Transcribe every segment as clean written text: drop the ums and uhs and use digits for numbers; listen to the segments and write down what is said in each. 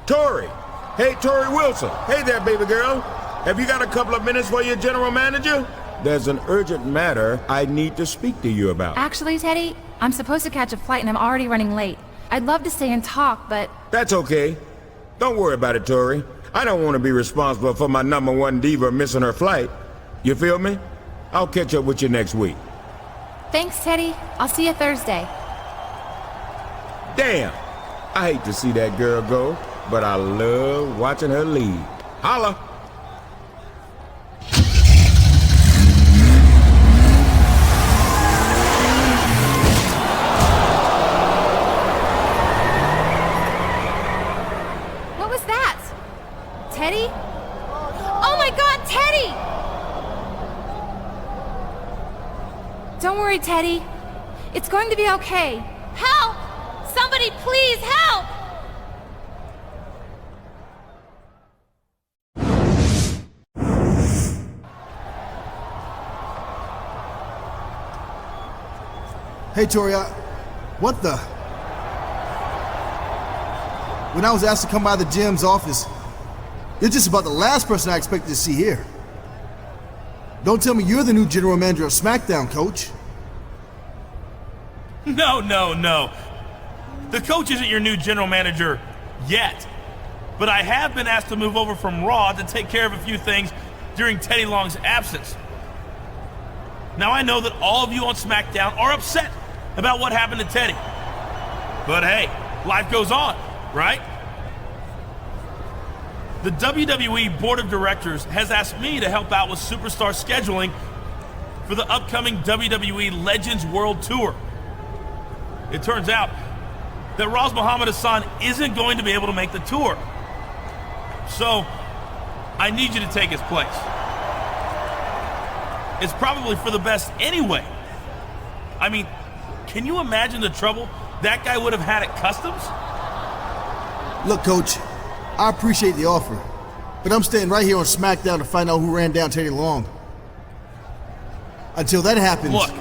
Tori! Hey, Tori Wilson. Hey there, baby girl. Have you got a couple of minutes for your general manager? There's an urgent matter I need to speak to you about. Actually, Teddy, I'm supposed to catch a flight and I'm already running late. I'd love to stay and talk, but... That's okay. Don't worry about it, Tori. I don't want to be responsible for my #1 diva missing her flight. You feel me? I'll catch up with you next week. Thanks, Teddy. I'll see you Thursday. Damn! I hate to see that girl go, but I love watching her leave. Holla! What was that? Teddy? Oh my God, Teddy! Don't worry, Teddy. It's going to be okay. Help! Somebody please help! Hey, Tori, what the? When I was asked to come by the gym's office, you're just about the last person I expected to see here. Don't tell me you're the new general manager of SmackDown, Coach. No. The coach isn't your new general manager yet. But I have been asked to move over from Raw to take care of a few things during Teddy Long's absence. Now I know that all of you on SmackDown are upset about what happened to Teddy. But hey, life goes on, right? The WWE Board of Directors has asked me to help out with superstar scheduling for the upcoming WWE Legends World Tour. It turns out that Raz Muhammad Hassan isn't going to be able to make the tour. So, I need you to take his place. It's probably for the best anyway. I mean, can you imagine the trouble that guy would have had at Customs? Look, Coach, I appreciate the offer, but I'm staying right here on SmackDown to find out who ran down Teddy Long. Until that happens... Look,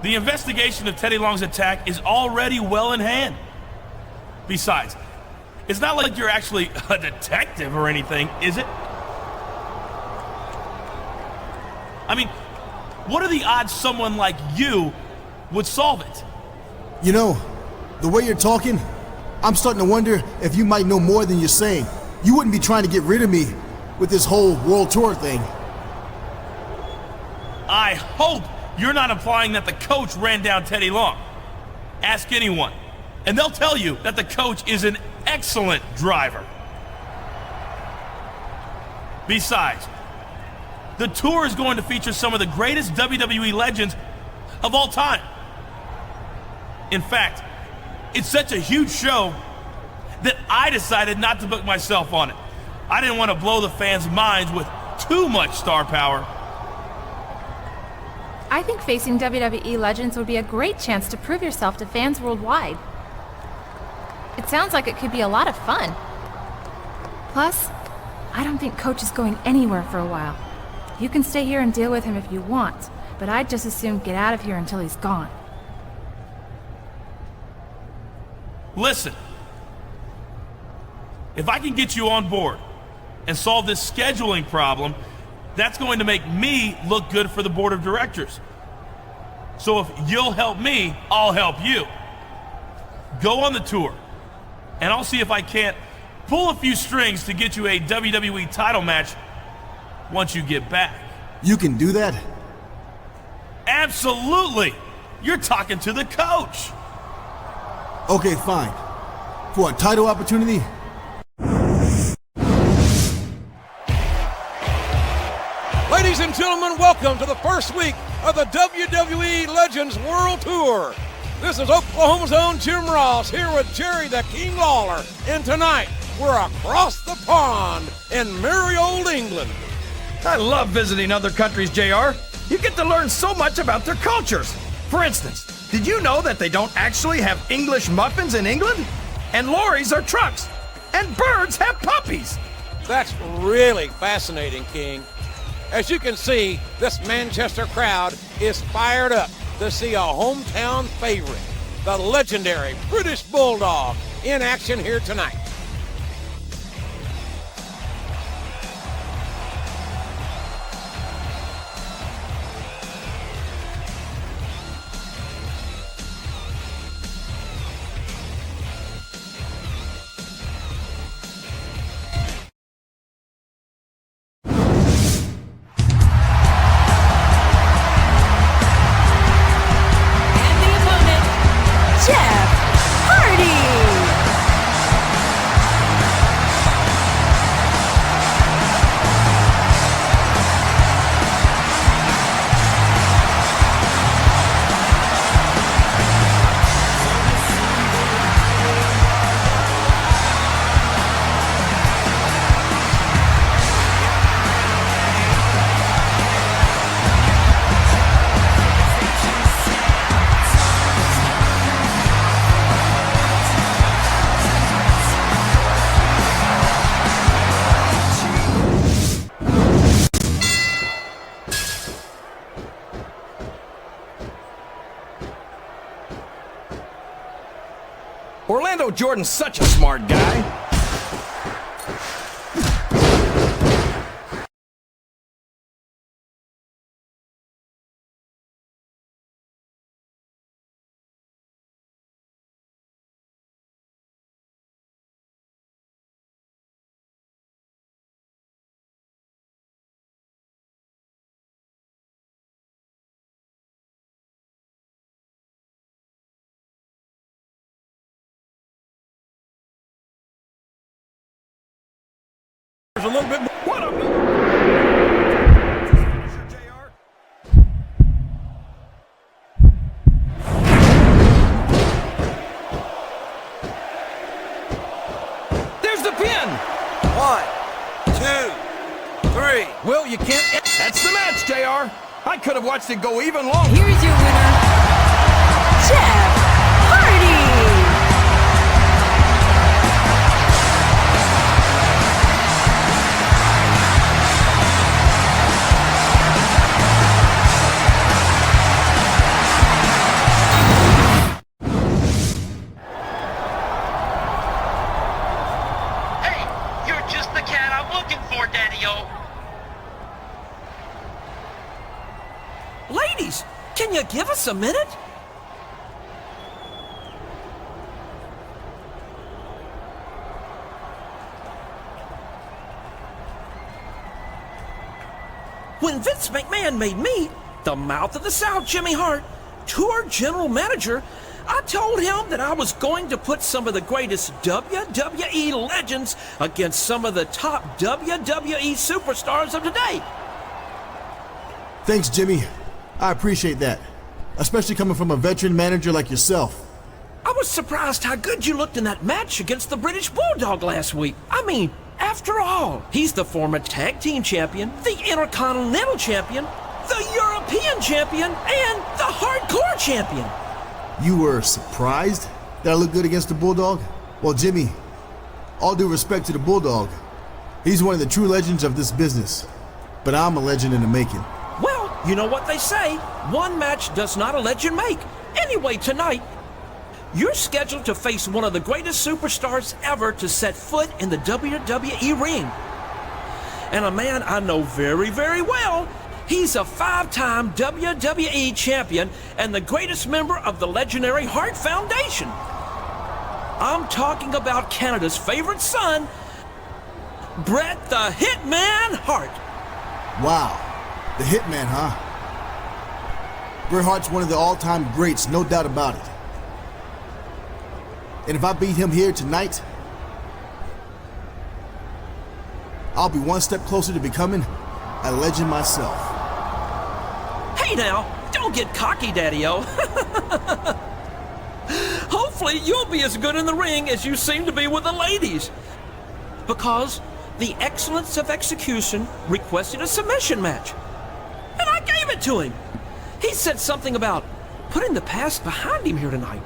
the investigation of Teddy Long's attack is already well in hand. Besides, it's not like you're actually a detective or anything, is it? I mean, what are the odds someone like you would solve it? You know, the way you're talking, I'm starting to wonder if you might know more than you're saying. You wouldn't be trying to get rid of me with this whole world tour thing. I hope you're not implying that the coach ran down Teddy Long. Ask anyone, and they'll tell you that the coach is an excellent driver. Besides, the tour is going to feature some of the greatest WWE legends of all time. In fact, it's such a huge show that I decided not to book myself on it. I didn't want to blow the fans' minds with too much star power. I think facing WWE legends would be a great chance to prove yourself to fans worldwide. It sounds like it could be a lot of fun. Plus, I don't think Coach is going anywhere for a while. You can stay here and deal with him if you want, but I'd just as soon get out of here until he's gone. Listen, if I can get you on board and solve this scheduling problem, that's going to make me look good for the board of directors. So if you'll help me, I'll help you. Go on the tour, and I'll see if I can't pull a few strings to get you a WWE title match once you get back. You can do that? Absolutely! You're talking to the coach! Okay, fine. For a title opportunity? Ladies and gentlemen, welcome to the first week of the WWE Legends World Tour. This is Oklahoma's own Jim Ross here with Jerry the King Lawler. And tonight, we're across the pond in merry old England. I love visiting other countries, JR. You get to learn so much about their cultures. For instance, did you know that they don't actually have English muffins in England? And lorries are trucks. And birds have puppies. That's really fascinating, King. As you can see, this Manchester crowd is fired up to see a hometown favorite, the legendary British Bulldog, in action here tonight. Orlando Jordan's such a smart guy. There's a little bit more. What a move! JR. There's the pin! 1, 2, 3. Well, you can't... That's the match, JR. I could have watched it go even longer. Here's your winner, Jeff Hardy. Hey, you're just the cat I'm looking for, Daddy-O. Ladies, can you give us a minute? When Vince McMahon made me the mouth of the South, Jimmy Hart, tour general manager, I told him that I was going to put some of the greatest WWE legends against some of the top WWE superstars of today. Thanks, Jimmy. I appreciate that, especially coming from a veteran manager like yourself. I was surprised how good you looked in that match against the British Bulldog last week. I mean, after all, he's the former tag team champion, the Intercontinental champion, the European champion, and the hardcore champion. You were surprised that I looked good against the Bulldog? Well, Jimmy, all due respect to the Bulldog, he's one of the true legends of this business. But I'm a legend in the making. Well, you know what they say, one match does not a legend make. Anyway, tonight, you're scheduled to face one of the greatest superstars ever to set foot in the WWE ring. And a man I know very, very well. He's a 5-time WWE champion and the greatest member of the legendary Hart Foundation. I'm talking about Canada's favorite son, Bret the Hitman Hart. Wow, the Hitman, huh? Bret Hart's one of the all-time greats, no doubt about it. And if I beat him here tonight, I'll be one step closer to becoming a legend myself. Hey now, don't get cocky, Daddy-O. Hopefully you'll be as good in the ring as you seem to be with the ladies. Because the excellence of execution requested a submission match. And I gave it to him. He said something about putting the past behind him here tonight.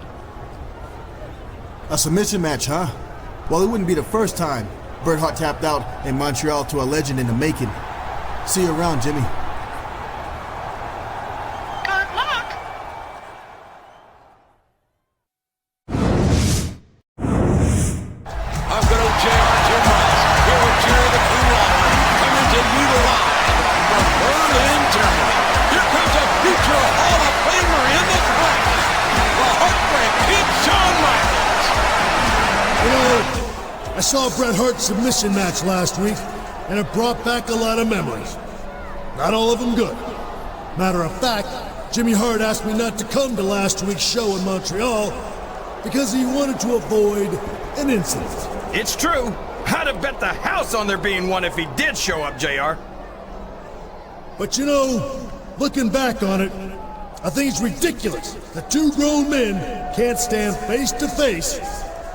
A submission match, huh? Well, it wouldn't be the first time Bret Hart tapped out in Montreal to a legend in the making. See you around, Jimmy. Good luck! I'm good old JR Jim Ross, here with Jerry the King Lawler, coming to you live from Berlin, Germany. Here comes a future Hall of Famer in the flesh, the Heartbreak Kid Shawn Michaels. You know, I saw Bret Hart's submission match last week, and it brought back a lot of memories. Not all of them good. Matter of fact, Jimmy Hart asked me not to come to last week's show in Montreal because he wanted to avoid an incident. It's true. I'd have bet the house on there being one if he did show up, JR. But you know, looking back on it, I think it's ridiculous that two grown men can't stand face to face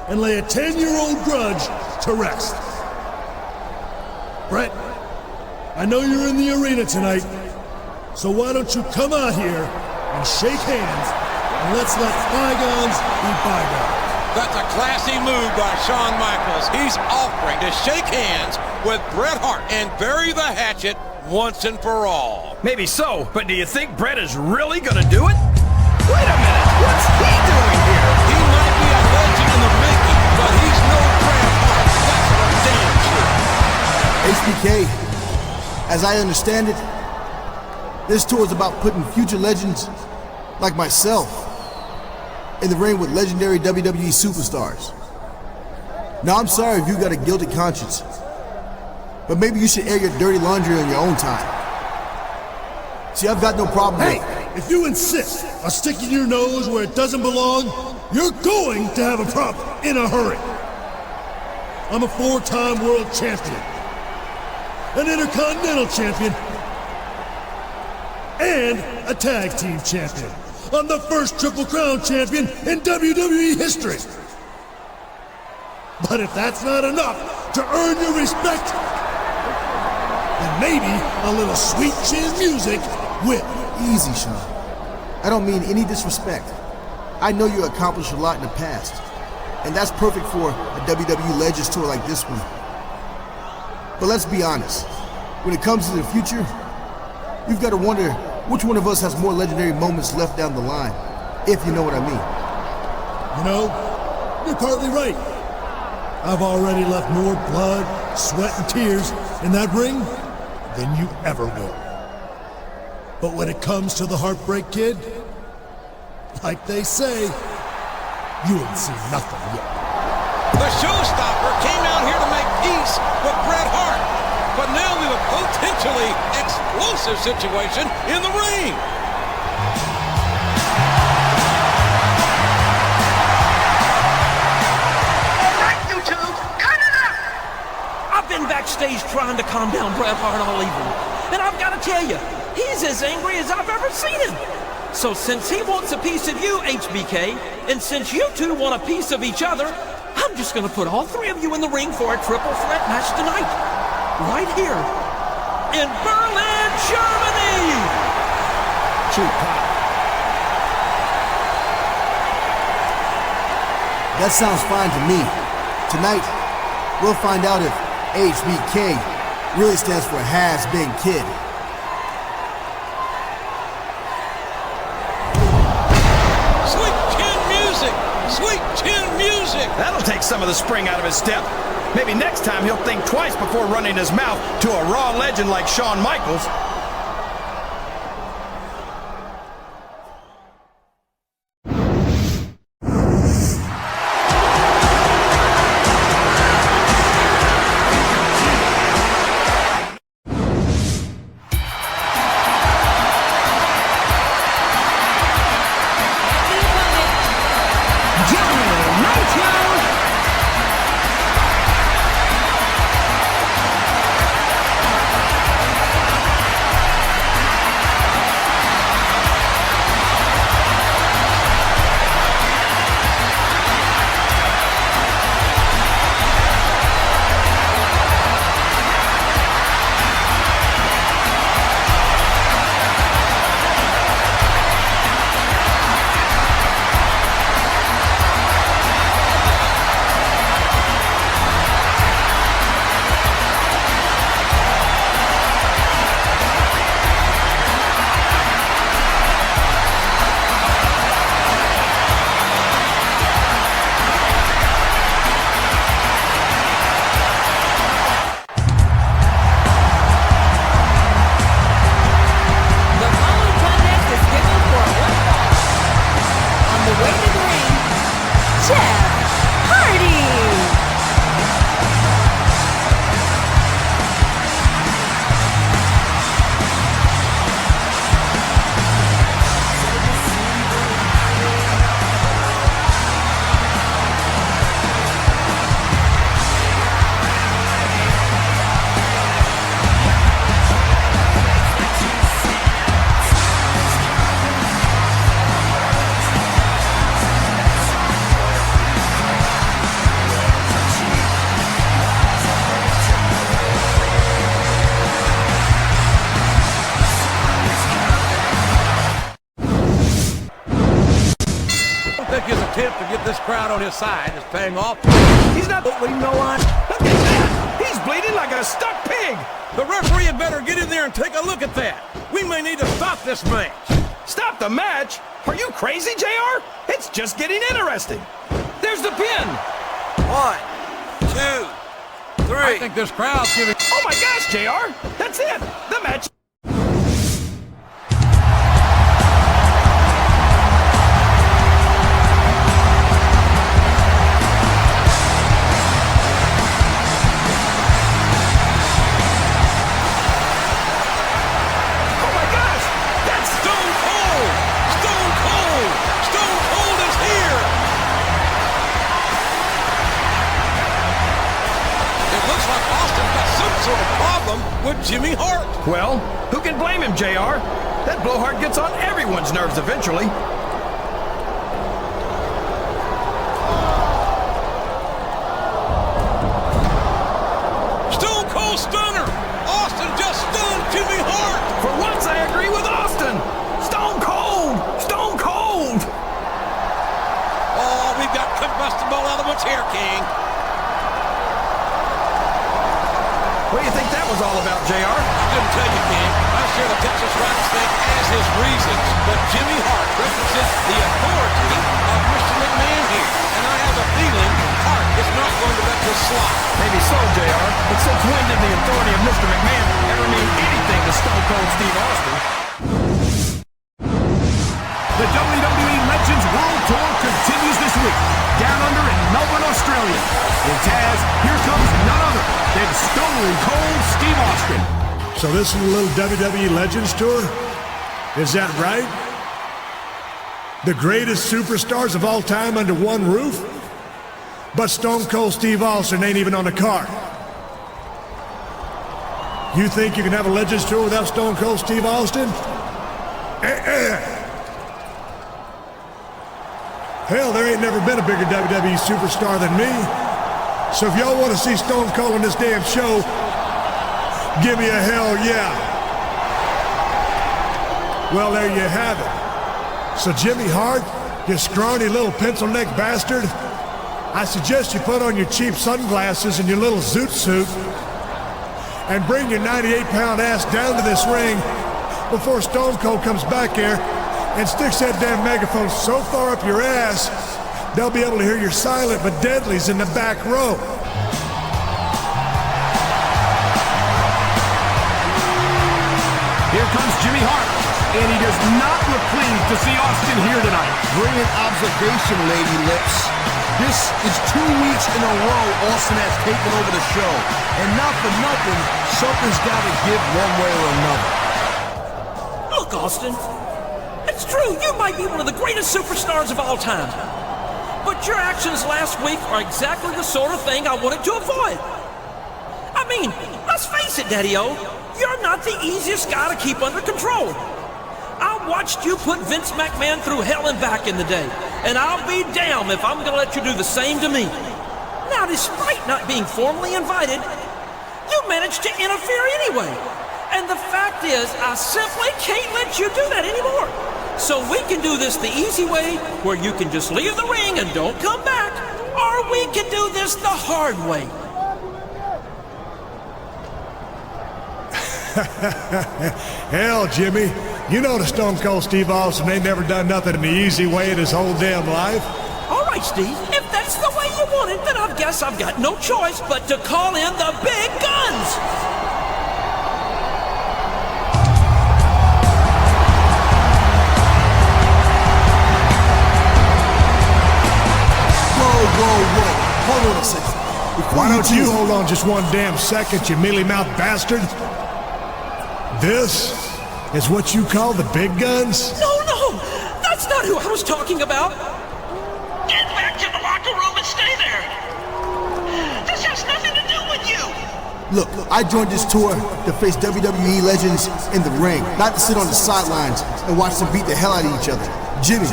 and lay a 10-year-old grudge to rest. Bret, I know you're in the arena tonight, so why don't you come out here and shake hands and let's let bygones be bygones. That's a classy move by Shawn Michaels. He's offering to shake hands with Bret Hart and bury the hatchet once and for all. Maybe so, but do you think Bret is really gonna do it? Wait a minute, what's he doing here? He might be a legend in the HBK, as I understand it, this tour is about putting future legends like myself in the ring with legendary WWE superstars. Now, I'm sorry if you got a guilty conscience, but maybe you should air your dirty laundry on your own time. See, I've got no problem with... Hey, if you insist on sticking your nose where it doesn't belong, you're going to have a problem in a hurry. I'm a 4-time world champion, an intercontinental champion, and a tag team champion. I'm the first Triple Crown champion in WWE history. But if that's not enough to earn your respect, then maybe a little sweet chin music will. Easy, Sean. I don't mean any disrespect. I know you accomplished a lot in the past, and that's perfect for a WWE Legends tour like this one. But let's be honest, when it comes to the future, you've got to wonder which one of us has more legendary moments left down the line, if you know what I mean. You know, you're partly right. I've already left more blood, sweat, and tears in that ring than you ever will. But when it comes to the Heartbreak Kid, like they say, you ain't seen nothing yet. The showstopper came out here to make peace with Bret Hart, but now we have a potentially explosive situation in the ring. I've been backstage trying to calm down Bret Hart all evening, and I've got to tell you, he's as angry as I've ever seen him. So since he wants a piece of you, HBK, and since you two want a piece of each other, I'm just going to put all three of you in the ring for a triple threat match tonight. Right here in Berlin, Germany. That sounds fine to me. Tonight, we'll find out if HBK really stands for Has-Been Kid. Sweet chin music! Sweet chin music! That'll take some of the spring out of his step. Maybe next time he'll think twice before running his mouth to a Raw legend like Shawn Michaels. His attempt to get this crowd on his side is paying off. He's not bleeding, no one. Look at that! He's bleeding like a stuck pig! The referee had better get in there and take a look at that. We may need to stop this match. Stop the match? Are you crazy, JR? It's just getting interesting. There's the pin. 1, 2, 3. I think this crowd's giving... Oh my gosh, JR! That's it! The match... with Jimmy Hart. Well, who can blame him, JR? That blowhard gets on everyone's nerves eventually. Stone Cold Stunner! Austin just stunned Jimmy Hart! For once, I agree with Austin! Stone Cold! Stone Cold! Oh, we've got combustible elements here, King. What do you think that was all about, JR? I couldn't tell you, King. I'm sure the Texas Rattlesnake has his reasons, but Jimmy Hart represents the authority of Mr. McMahon here, and I have a feeling Hart is not going to let this slide. Maybe so, JR, but since when did the authority of Mr. McMahon ever mean anything to Stone Cold Steve Austin? The WWE Legends World Tour continues this week, down under in Melbourne, Australia. In Taz, here comes none other than Stone Cold Steve Austin. So this is a little WWE Legends Tour? Is that right? The greatest superstars of all time under one roof? But Stone Cold Steve Austin ain't even on the card. You think you can have a Legends Tour without Stone Cold Steve Austin? Hell, there ain't never been a bigger WWE superstar than me. So if y'all want to see Stone Cold on this damn show, give me a hell yeah. Well, there you have it. So Jimmy Hart, you scrawny little pencil-neck bastard, I suggest you put on your cheap sunglasses and your little zoot suit and bring your 98-pound ass down to this ring before Stone Cold comes back here and sticks that damn megaphone so far up your ass, they'll be able to hear your silent but deadlies in the back row. Here comes Jimmy Hart, and he does not look pleased to see Austin here tonight. Brilliant observation, Lady Lips. This is 2 weeks in a row Austin has taken over the show. And not for nothing, something's got to give one way or another. Look, Austin, it's true, you might be one of the greatest superstars of all time. But your actions last week are exactly the sort of thing I wanted to avoid. I mean, let's face it, Daddy-O, you're not the easiest guy to keep under control. I watched you put Vince McMahon through hell and back in the day, and I'll be damned if I'm gonna let you do the same to me. Now, despite not being formally invited, you managed to interfere anyway. And the fact is, I simply can't let you do that anymore. So we can do this the easy way, where you can just leave the ring and don't come back, or we can do this the hard way. Hell, Jimmy, you know the Stone Cold Steve Austin ain't never done nothing in the easy way in his whole damn life. All right, Steve, if that's the way you want it, then I guess I've got no choice but to call in the big guns. Whoa. Hold on a second. Why don't you hold on just one damn second, you mealy-mouthed bastard? This is what you call the big guns? No, that's not who I was talking about. Get back to the locker room and stay there. This has nothing to do with you. Look, I joined this tour to face WWE legends in the ring, not to sit on the sidelines and watch them beat the hell out of each other. Jimmy,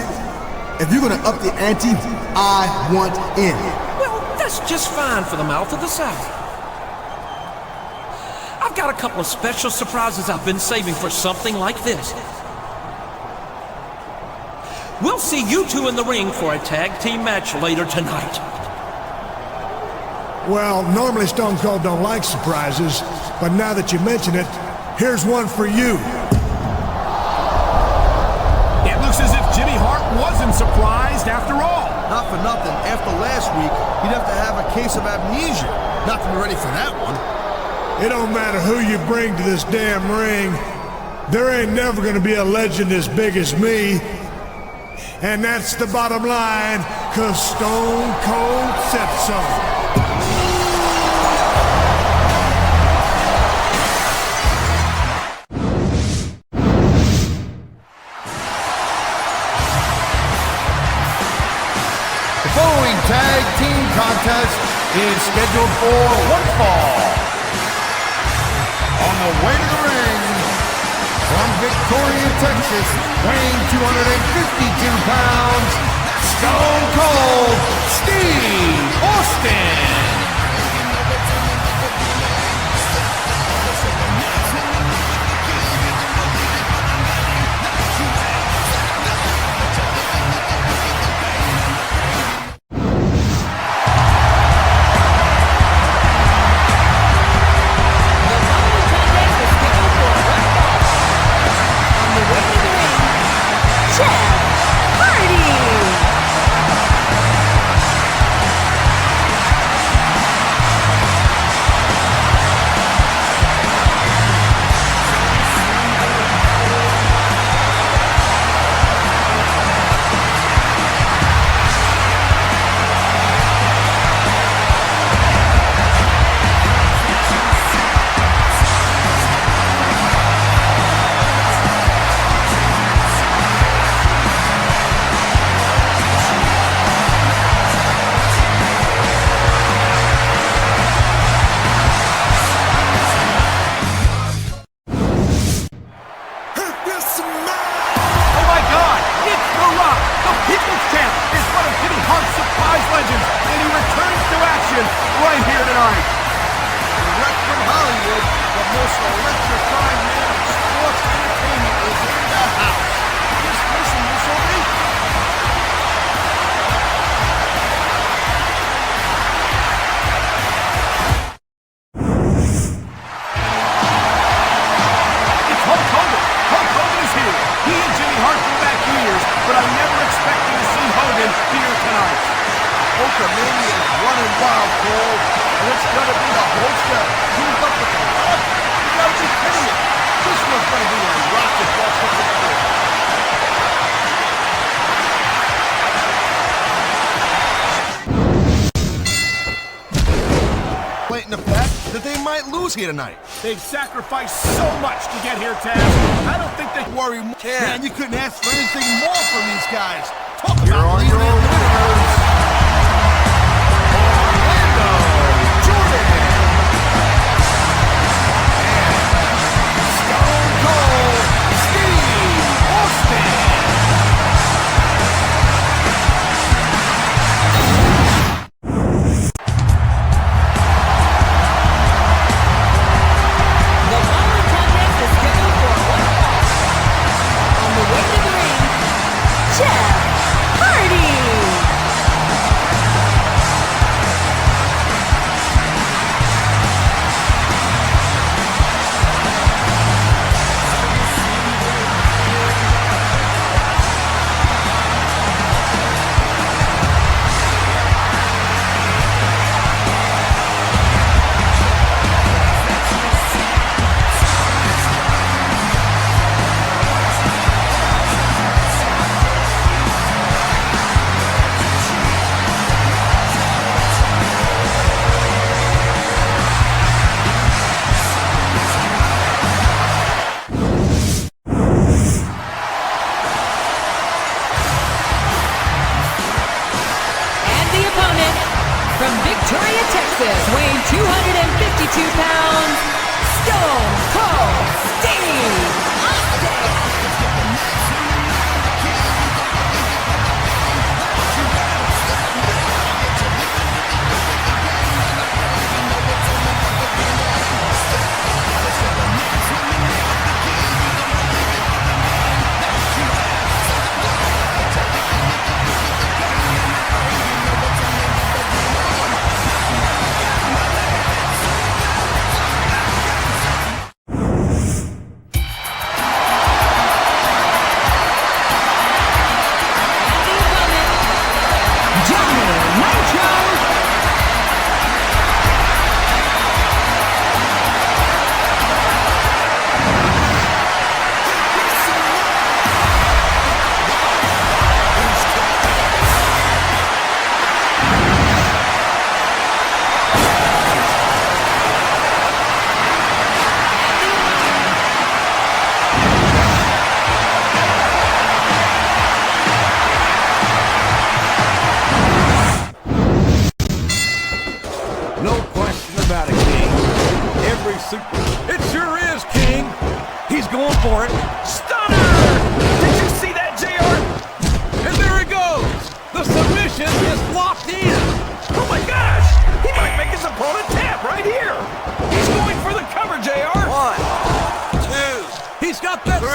if you're gonna up the ante, I want in. Well, that's just fine for the mouth of the South. I've got a couple of special surprises I've been saving for something like this. We'll see you two in the ring for a tag team match later tonight. Well, normally Stone Cold don't like surprises, but now that you mention it, here's one for you. It looks as if Jimmy Hart wasn't surprised after all. Not for nothing, after last week, you'd have to have a case of amnesia not to be ready for that one. It don't matter who you bring to this damn ring. There ain't never gonna be a legend as big as me. And that's the bottom line, 'cause Stone Cold said so. The following tag team contest is scheduled for one fall. On the way to the ring, from Victoria, Texas, weighing 252 pounds, Stone Cold Steve Austin. Here tonight. They've sacrificed so much to get here, Taz. I don't think they worry more. Man, you couldn't ask for anything more from these guys. Talk You're about on your own winners. Orlando Jordan. And Stone Cold Steve Austin. From Victoria, Texas, weighing 252 pounds, Stone Cold Steve Austin.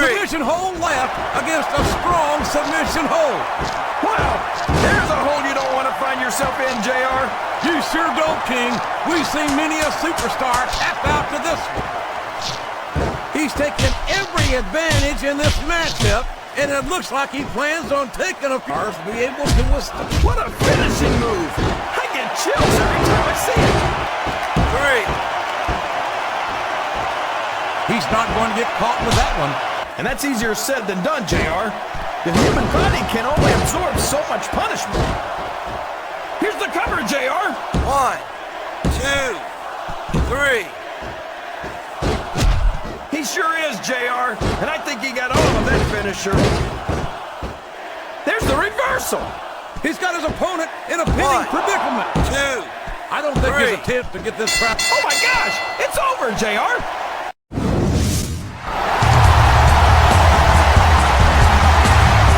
submission hold left against a strong submission hold. Wow, there's a hole you don't want to find yourself in, JR. You sure don't, King. We've seen many a superstar tap out to this one. He's taken every advantage in this matchup, and it looks like he plans on taking a few hours to be able to withstand. What a finishing move. I get chills every time I see it. 3. He's not going to get caught with that one. And that's easier said than done, JR. The human body can only absorb so much punishment. Here's the cover, JR. 1, 2, 3. He sure is, JR. And I think he got all of that finisher. There's the reversal. He's got his opponent in a pinning predicament. 2. I don't think his attempt to get this crap. Oh my gosh, it's over, JR.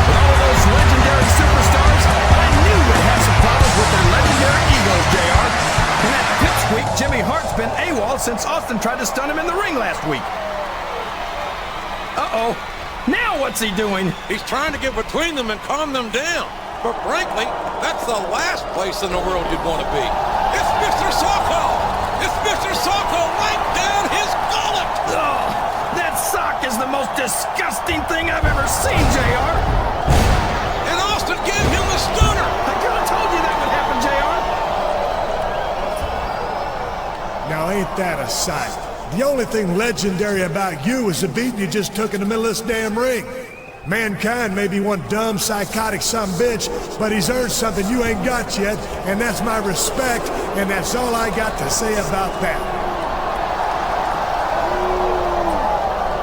With all of those legendary superstars, I knew we'd have some problems with their legendary egos, JR. And that pipsqueak Jimmy Hart's been AWOL since Austin tried to stun him in the ring last week. Uh-oh. Now what's he doing? He's trying to get between them and calm them down. But frankly, that's the last place in the world you'd want to be. It's Mr. Socko! It's Mr. Socko right down his gullet! Oh, that sock is the most disgusting thing I've ever seen, JR. And Austin gave him the stunner! I could have told you that would happen, JR. Now ain't that a sight? The only thing legendary about you is the beating you just took in the middle of this damn ring. Mankind may be one dumb, psychotic sumbitch, but he's earned something you ain't got yet, and that's my respect, and that's all I got to say about that.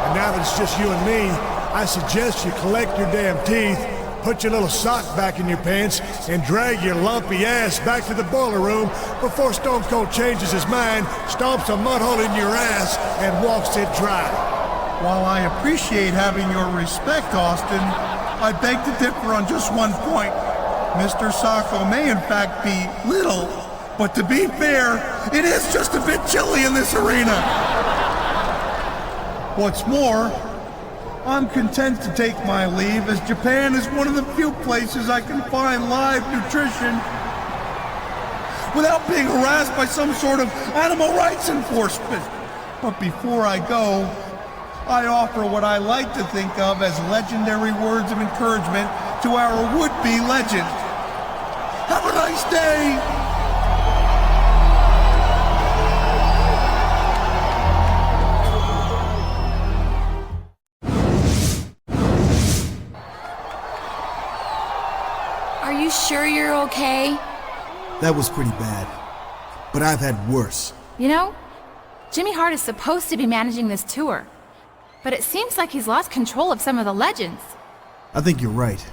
And now that it's just you and me, I suggest you collect your damn teeth, put your little sock back in your pants, and drag your lumpy ass back to the boiler room before Stone Cold changes his mind, stomps a mud hole in your ass, and walks it dry. While I appreciate having your respect, Austin, I beg to differ on just one point. Mr. Socko may in fact be little, but to be fair, it is just a bit chilly in this arena. What's more, I'm content to take my leave, as Japan is one of the few places I can find live nutrition without being harassed by some sort of animal rights enforcement. But before I go, I offer what I like to think of as legendary words of encouragement to our would-be legend. Have a nice day! Are you sure you're okay? That was pretty bad, but I've had worse. You know, Jimmy Hart is supposed to be managing this tour, but it seems like he's lost control of some of the legends. I think you're right.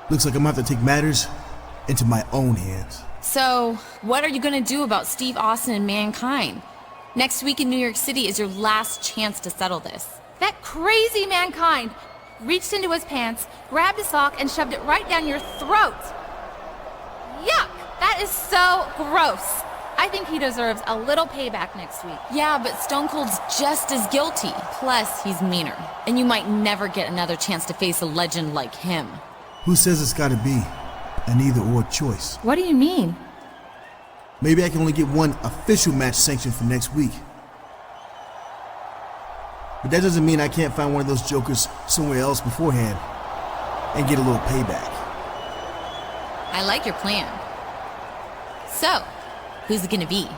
Looks like I'm gonna have to take matters into my own hands. So, what are you gonna do about Steve Austin and Mankind? Next week in New York City is your last chance to settle this. That crazy Mankind reached into his pants, grabbed a sock, and shoved it right down your throat. Yuck! That is so gross. I think he deserves a little payback next week. Yeah, but Stone Cold's just as guilty. Plus, he's meaner. And you might never get another chance to face a legend like him. Who says it's gotta be an either-or choice? What do you mean? Maybe I can only get one official match sanctioned for next week. But that doesn't mean I can't find one of those jokers somewhere else beforehand and get a little payback. I like your plan. So, who's it gonna be?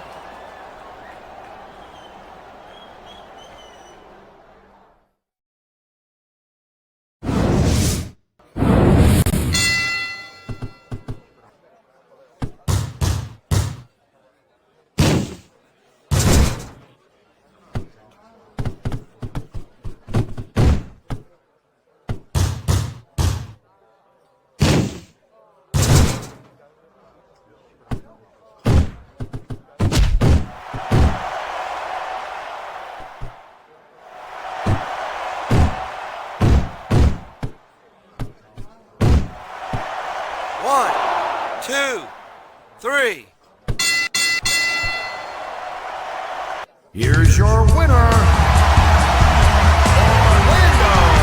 One, two, three. Here's your winner, Orlando.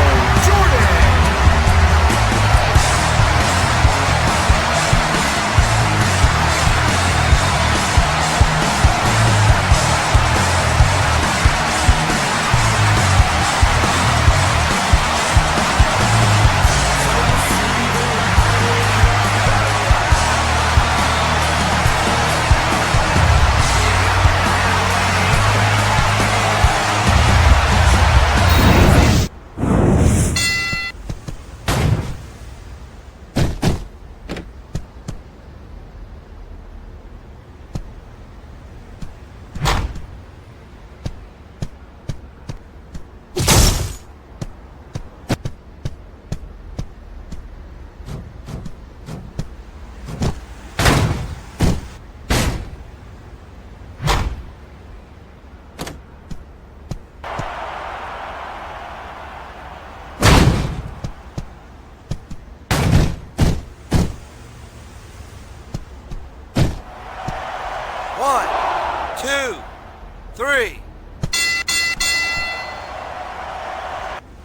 3.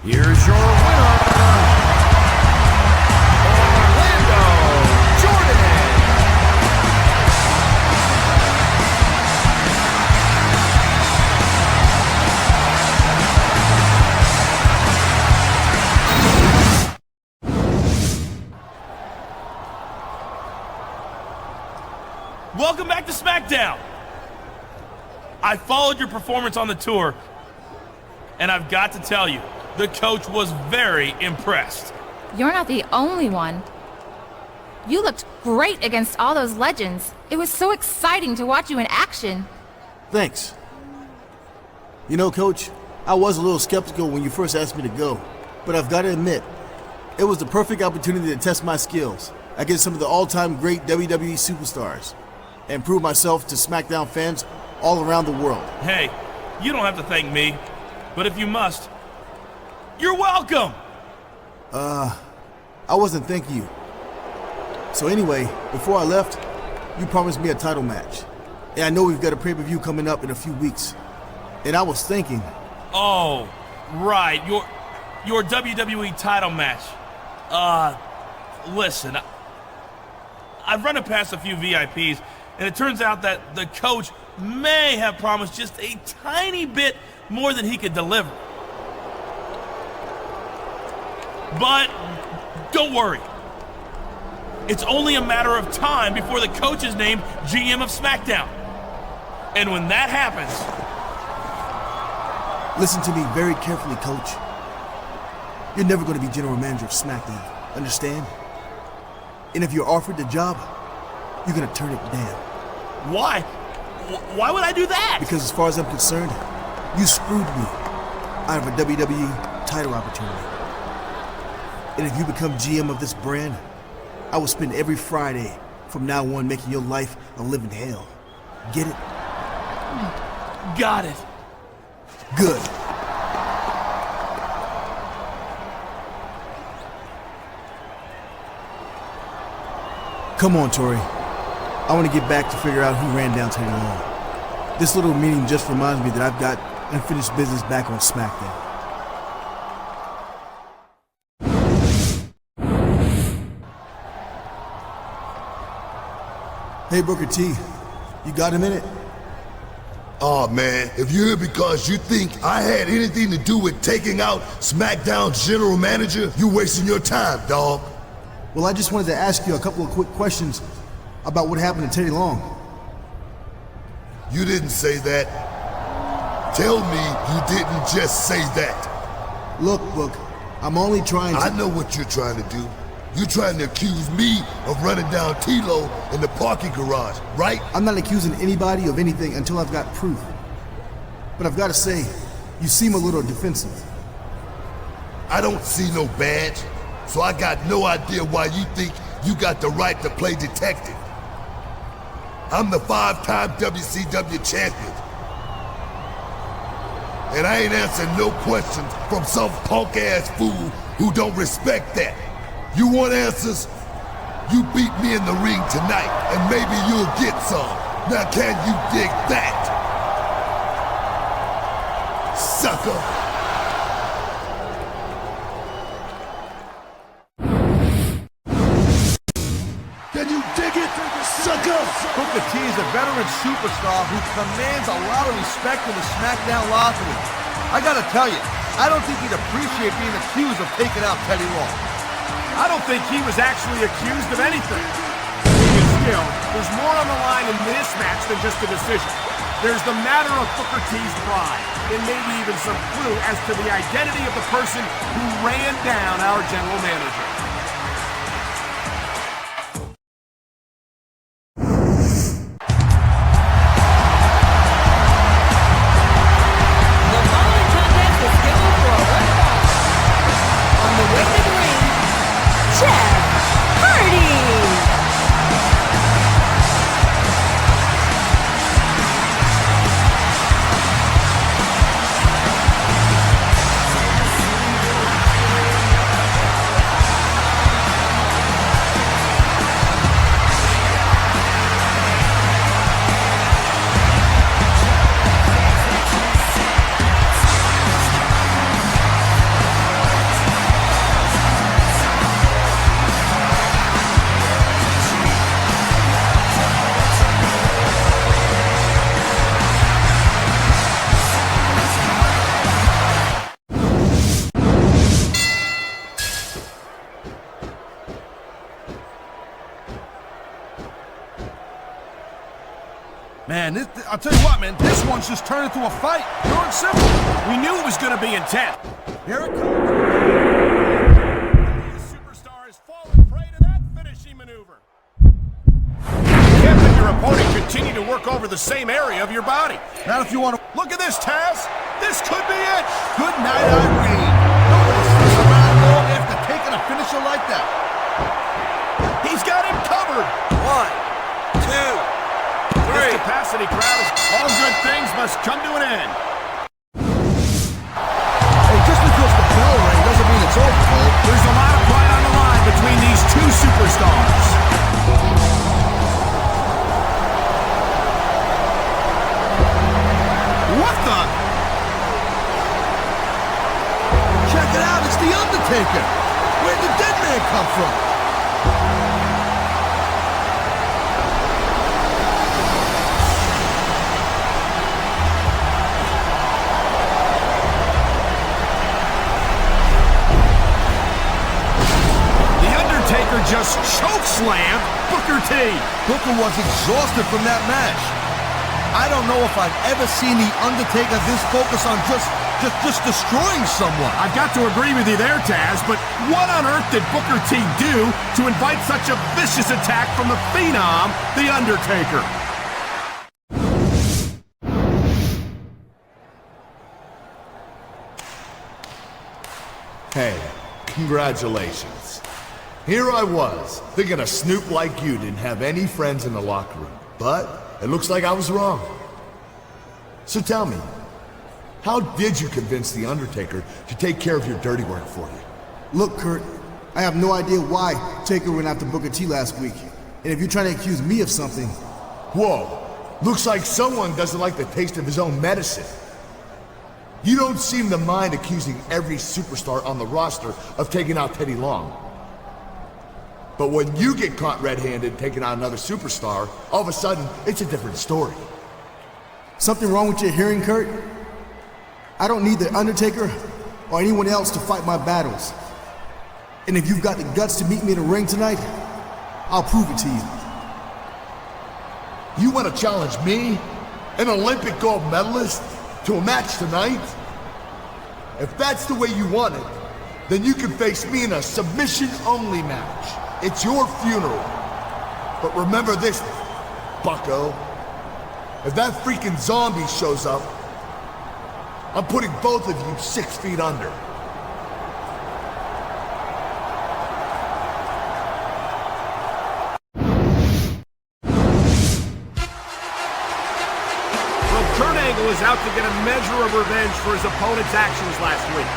Here's your winner, Orlando Jordan. Welcome back to SmackDown. I followed your performance on the tour, and I've got to tell you, the coach was very impressed. You're not the only one. You looked great against all those legends. It was so exciting to watch you in action. Thanks. You know, Coach, I was a little skeptical when you first asked me to go, but I've got to admit, it was the perfect opportunity to test my skills against some of the all-time great WWE superstars and prove myself to SmackDown fans all around the world. Hey, you don't have to thank me, but if you must, you're welcome! I wasn't thanking you. So anyway, before I left, you promised me a title match. And I know we've got a pay-per-view coming up in a few weeks. And I was thinking... Oh, right, your WWE title match. Listen, I've run it past a few VIPs, and it turns out that the coach may have promised just a tiny bit more than he could deliver. But don't worry. It's only a matter of time before the coach is named GM of SmackDown. And when that happens... Listen to me very carefully, Coach. You're never going to be general manager of SmackDown, understand? And if you're offered the job, you're going to turn it down. Why? Why would I do that? Because as far as I'm concerned, you screwed me out of a WWE title opportunity. And if you become GM of this brand, I will spend every Friday from now on making your life a living hell. Get it? Got it. Good. Come on, Tori. I want to get back to figure out who ran down Teddy Long. This little meeting just reminds me that I've got unfinished business back on SmackDown. Hey, Booker T, you got a minute? Aw, man, if you're here because you think I had anything to do with taking out SmackDown's general manager, you're wasting your time, dawg. Well, I just wanted to ask you a couple of quick questions about what happened to Teddy Long. You didn't say that. Tell me you didn't just say that. Look, Book, I'm only trying to... I know what you're trying to do. You're trying to accuse me of running down T-Lo in the parking garage, right? I'm not accusing anybody of anything until I've got proof. But I've got to say, you seem a little defensive. I don't see no badge, so I got no idea why you think you got the right to play detective. I'm the 5-time WCW champion. And I ain't answering no questions from some punk-ass fool who don't respect that. You want answers? You beat me in the ring tonight, and maybe you'll get some. Now can you dig that? Sucker! Can you dig it, sucker? Booker T is a veteran superstar who commands a lot of respect in the SmackDown locker room. I gotta tell you, I don't think he'd appreciate being accused of taking out Teddy Long. I don't think he was actually accused of anything. Still, there's more on the line in this match than just a decision. There's the matter of Booker T's pride, and maybe even some clue as to the identity of the person who ran down our general manager. The following contest is scheduled for a one fall. On the way to the ring, Jeff Hardy. Man, I'll tell you what, man, this one's just turned into a fight. Pure and simple. We knew it was going to be intense. Here it comes. The superstar has fallen prey to that finishing maneuver. You can't let your opponent continue to work over the same area of your body. Not if you want to. Look at this, Taz. This could be it. Good night, Irene. Nobody sticks around long after taking a finisher like that. He's got him covered. 1, 2, 3. This capacity crowd is all good things must come to an end. Hey, just because the bell rang doesn't mean it's over, Cole. There's a lot of pride on the line between these two superstars. What the? Check it out, it's the Undertaker. Where'd the dead man come from? Just chokeslammed Booker T. Booker was exhausted from that match. I don't know if I've ever seen the Undertaker this focused on just destroying someone. I've got to agree with you there, Taz, but what on earth did Booker T do to invite such a vicious attack from the Phenom, the Undertaker? Hey, congratulations. Here I was, thinking a snoop like you didn't have any friends in the locker room. But it looks like I was wrong. So tell me, how did you convince The Undertaker to take care of your dirty work for you? Look, Kurt, I have no idea why Taker went after Booker T last week. And if you're trying to accuse me of something... Whoa, looks like someone doesn't like the taste of his own medicine. You don't seem to mind accusing every superstar on the roster of taking out Teddy Long. But when you get caught red-handed taking out another superstar, all of a sudden, it's a different story. Something wrong with your hearing, Kurt? I don't need The Undertaker or anyone else to fight my battles. And if you've got the guts to meet me in the ring tonight, I'll prove it to you. You want to challenge me, an Olympic gold medalist, to a match tonight? If that's the way you want it, then you can face me in a submission-only match. It's your funeral. But remember this, bucko. If that freaking zombie shows up, I'm putting both of you 6 feet under. Well, Kurt Angle is out to get a measure of revenge for his opponent's actions last week.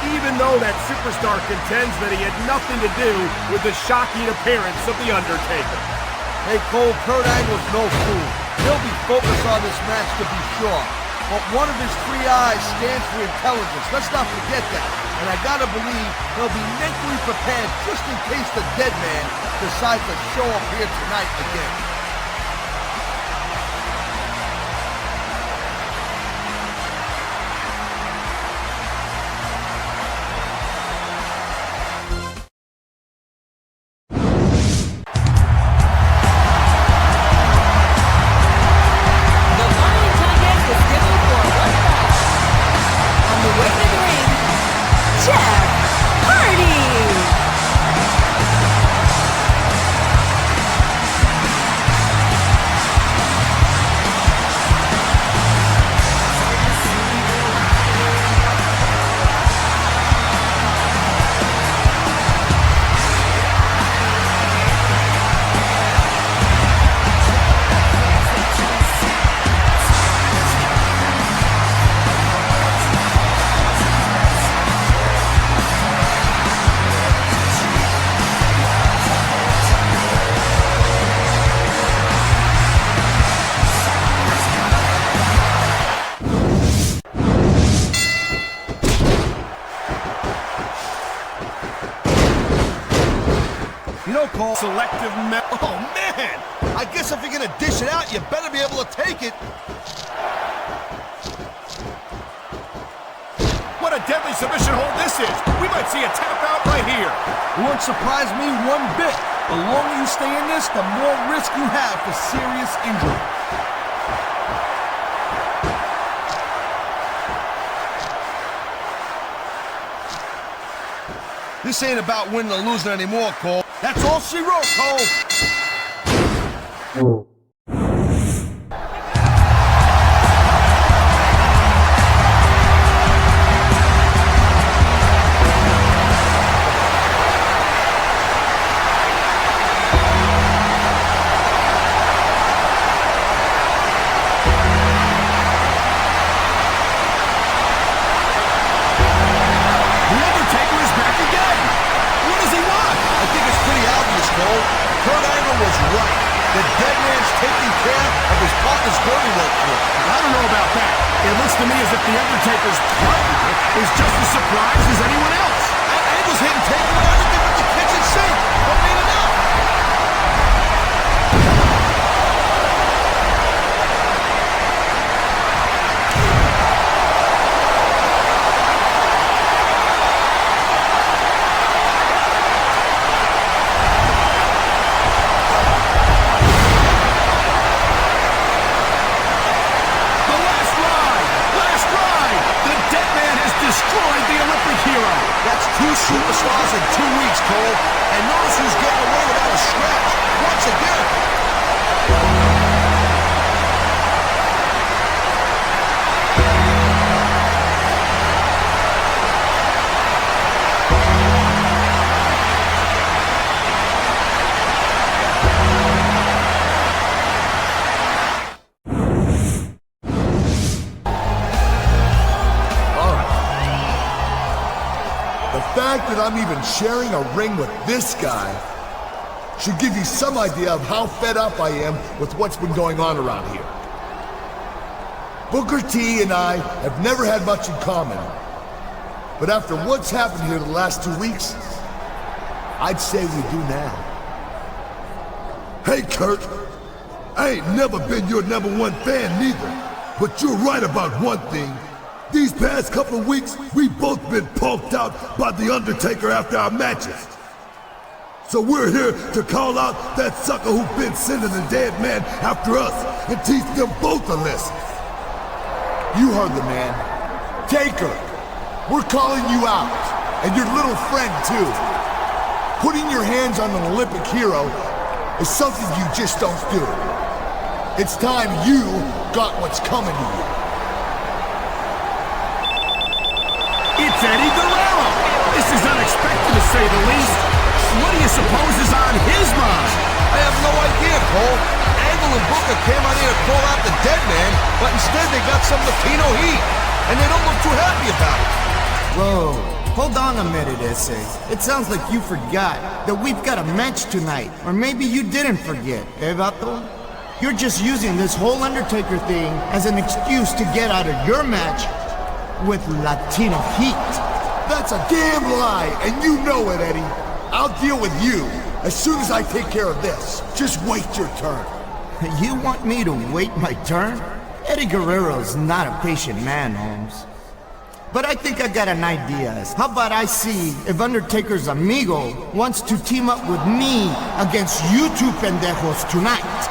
Even though that superstar contends that he had nothing to do with the shocking appearance of The Undertaker. Hey Cole, Kurt Angle's no fool. He'll be focused on this match to be sure. But one of his 3 eyes stands for intelligence. Let's not forget that. And I gotta believe he'll be mentally prepared just in case the dead man decides to show up here tonight again. Selective Oh, man! I guess if you're gonna dish it out, you better be able to take it. What a deadly submission hold this is! We might see a tap out right here! It won't surprise me one bit. The longer you stay in this, the more risk you have for serious injury. This ain't about winning or losing anymore, Cole. That's all she wrote, Cole. To me as if the Undertaker's partner is just as surprised as anyone else. Angle's hitting Taker with everything but the kitchen sink. Don't mean enough. Superstars in 2 weeks, Cole. And notice who's getting away without a scratch. Once again. The fact that I'm even sharing a ring with this guy should give you some idea of how fed up I am with what's been going on around here. Booker T and I have never had much in common, but after what's happened here the last 2 weeks, I'd say we do now. Hey, Kurt, I ain't never been your #1 fan neither, but you're right about one thing. These past couple of weeks, we've both been punked out by The Undertaker after our matches. So we're here to call out that sucker who's been sending the dead man after us and teach them both a lesson. You heard the man. Taker, we're calling you out, and your little friend too. Putting your hands on an Olympic hero is something you just don't do. It's time you got what's coming to you. It's Eddie Guerrero! This is unexpected to say the least. What do you suppose is on his mind? I have no idea, Cole. Angle and Booker came out here to call out the dead man, but instead they got some Latino heat. And they don't look too happy about it. Whoa, hold on a minute, Esse. It sounds like you forgot that we've got a match tonight. Or maybe you didn't forget, eh, Vato? You're just using this whole Undertaker thing as an excuse to get out of your match with Latino heat. That's a damn lie, and you know it, Eddie. I'll deal with you as soon as I take care of this. Just wait your turn. You want me to wait my turn? Eddie Guerrero's not a patient man, Holmes. But I think I got an idea. How about I see if Undertaker's amigo wants to team up with me against you two pendejos tonight?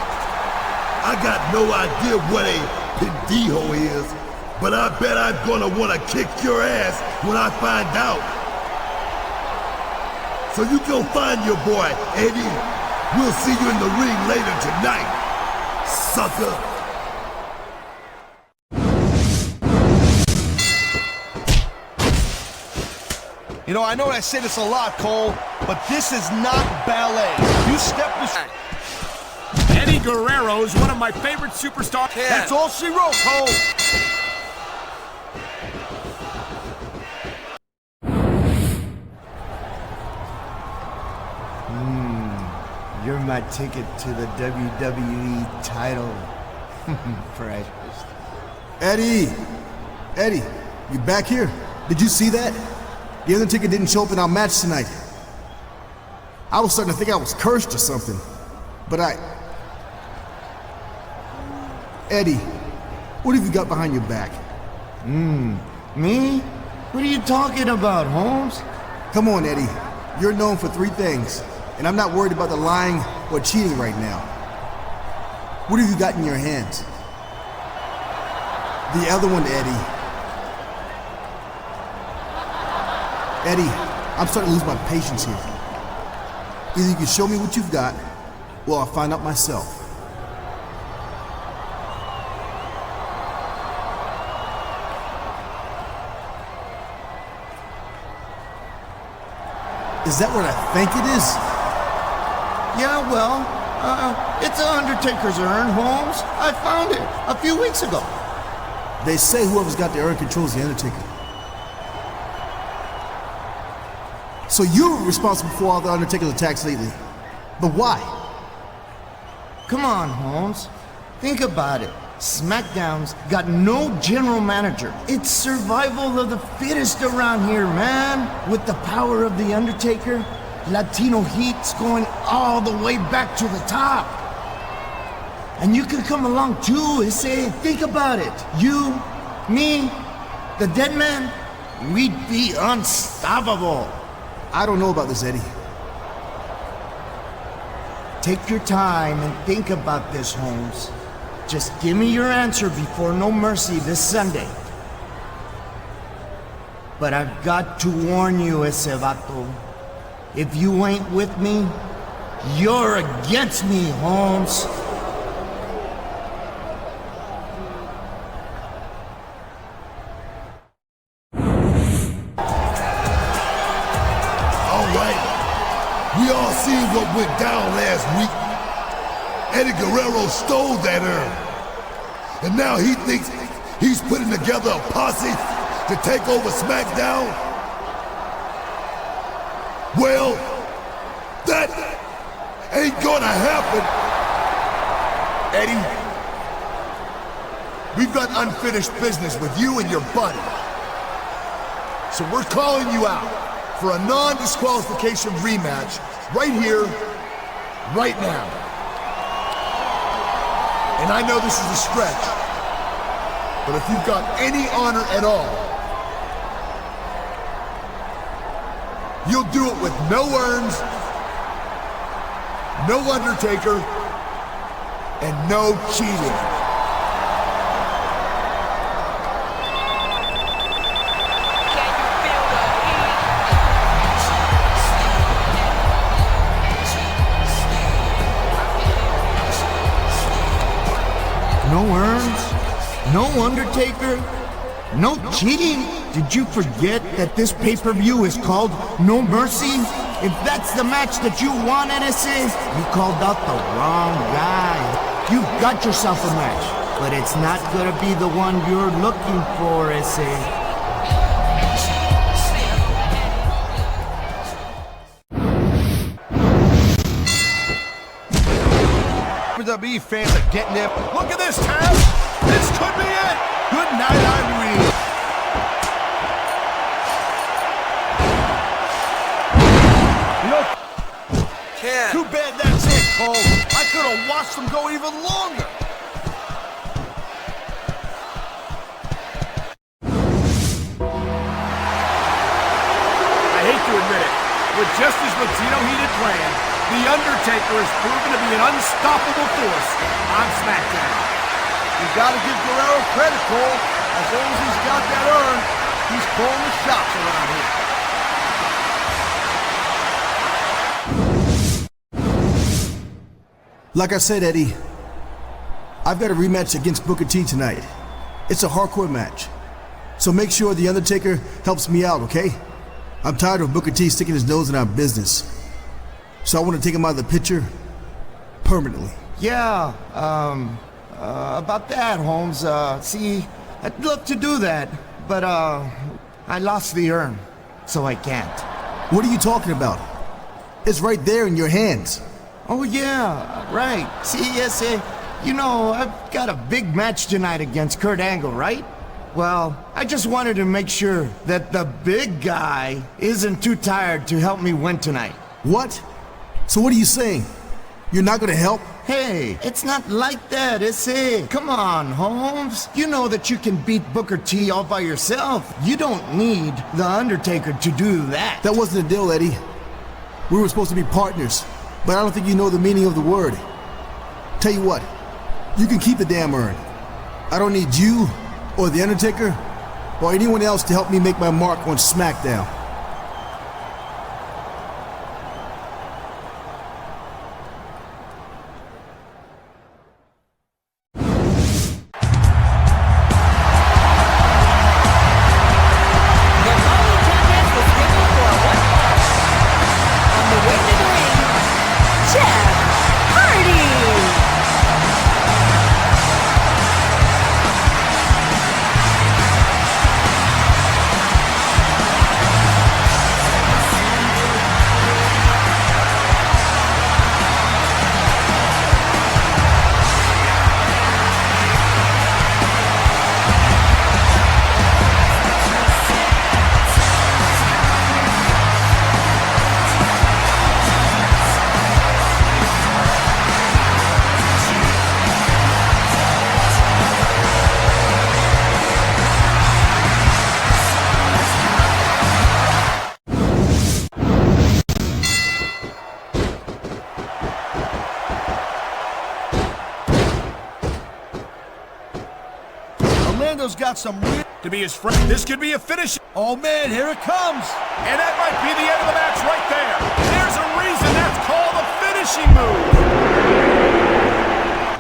I got no idea what a pendejo is, but I bet I'm gonna wanna kick your ass when I find out. So you go find your boy, Eddie. We'll see you in the ring later tonight, sucker. You know, I know I say this a lot, Cole, but this is not ballet. You step aside. Eddie Guerrero is one of my favorite superstars. Yeah. That's all she wrote, Cole. You're my ticket to the WWE title. Precious. Eddie, you back here? Did you see that? The Undertaker didn't show up in our match tonight. I was starting to think I was cursed or something. But Eddie, what have you got behind your back? Me? What are you talking about, Holmes? Come on, Eddie. You're known for 3 things, and I'm not worried about the lying or cheating right now. What have you got in your hands? The other one, Eddie. Eddie, I'm starting to lose my patience here. Either you can show me what you've got, or I'll find out myself. Is that what I think it is? Yeah, well, it's an Undertaker's urn, Holmes. I found it a few weeks ago. They say whoever's got the urn controls the Undertaker. So you're responsible for all the Undertaker's attacks lately. But why? Come on, Holmes. Think about it. SmackDown's got no general manager. It's survival of the fittest around here, man. With the power of the Undertaker, Latino heat's going all the way back to the top. And you can come along too and say, think about it. You, me, the dead man, we'd be unstoppable. I don't know about this, Eddie. Take your time and think about this, Holmes. Just give me your answer before No Mercy this Sunday. But I've got to warn you, ese vato. If you ain't with me, you're against me, Holmes. All right. We all seen what went down last week. Eddie Guerrero stole that urn. And now he thinks he's putting together a posse to take over SmackDown? Well, that ain't gonna happen. Eddie, we've got unfinished business with you and your buddy. So we're calling you out for a non-disqualification rematch right here, right now. And I know this is a stretch, but if you've got any honor at all, you'll do it with no urns, no Undertaker, and no cheating. No urns, no Undertaker, no cheating. Did you forget that this pay-per-view is called No Mercy? If that's the match that you wanted, you called out the wrong guy. You've got yourself a match, but it's not gonna be the one you're looking for, WWE fans are getting it. Look at this, Taz. This could be it. Good night, Irene. Ken. Too bad that's it, Cole. I could have watched them go even longer. I hate to admit it, but just as Latino Heat had planned, The Undertaker has proven to be an unstoppable force on SmackDown. You gotta give Guerrero credit, Cole. As long as he's got that urn, he's calling the shots around here. Like I said, Eddie, I've got a rematch against Booker T tonight. It's a hardcore match. So make sure The Undertaker helps me out, okay? I'm tired of Booker T sticking his nose in our business. So I want to take him out of the picture permanently. Yeah, about that, Holmes. See, I'd love to do that, but, I lost the urn, so I can't. What are you talking about? It's right there in your hands. Oh, yeah, right. See, you know, I've got a big match tonight against Kurt Angle, right? Well, I just wanted to make sure that the big guy isn't too tired to help me win tonight. What? So what are you saying? You're not gonna help? Hey, it's not like that, is it? Come on, Holmes. You know that you can beat Booker T all by yourself. You don't need The Undertaker to do that. That wasn't a deal, Eddie. We were supposed to be partners, but I don't think you know the meaning of the word. Tell you what, you can keep the damn urn. I don't need you, or The Undertaker, or anyone else to help me make my mark on SmackDown. Orlando's got some real... To be his friend, this could be a finish. Oh man, here it comes. And that might be the end of the match right there. There's a reason that's called a finishing move.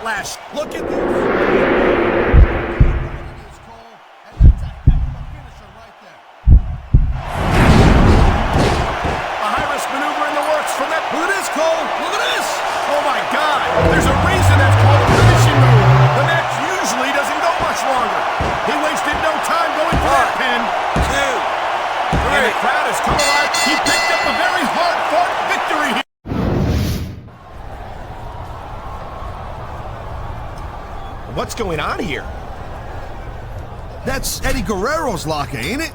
Lash, look at this. Look at this, Cole! Look at this! Oh my God! There's a reason that's called a finishing move. The match usually doesn't go much longer. He wasted no time going for that pin. 2, 3. And the crowd has come alive. He picked up a very hard-fought victory here. What's going on here? That's Eddie Guerrero's locker, ain't it?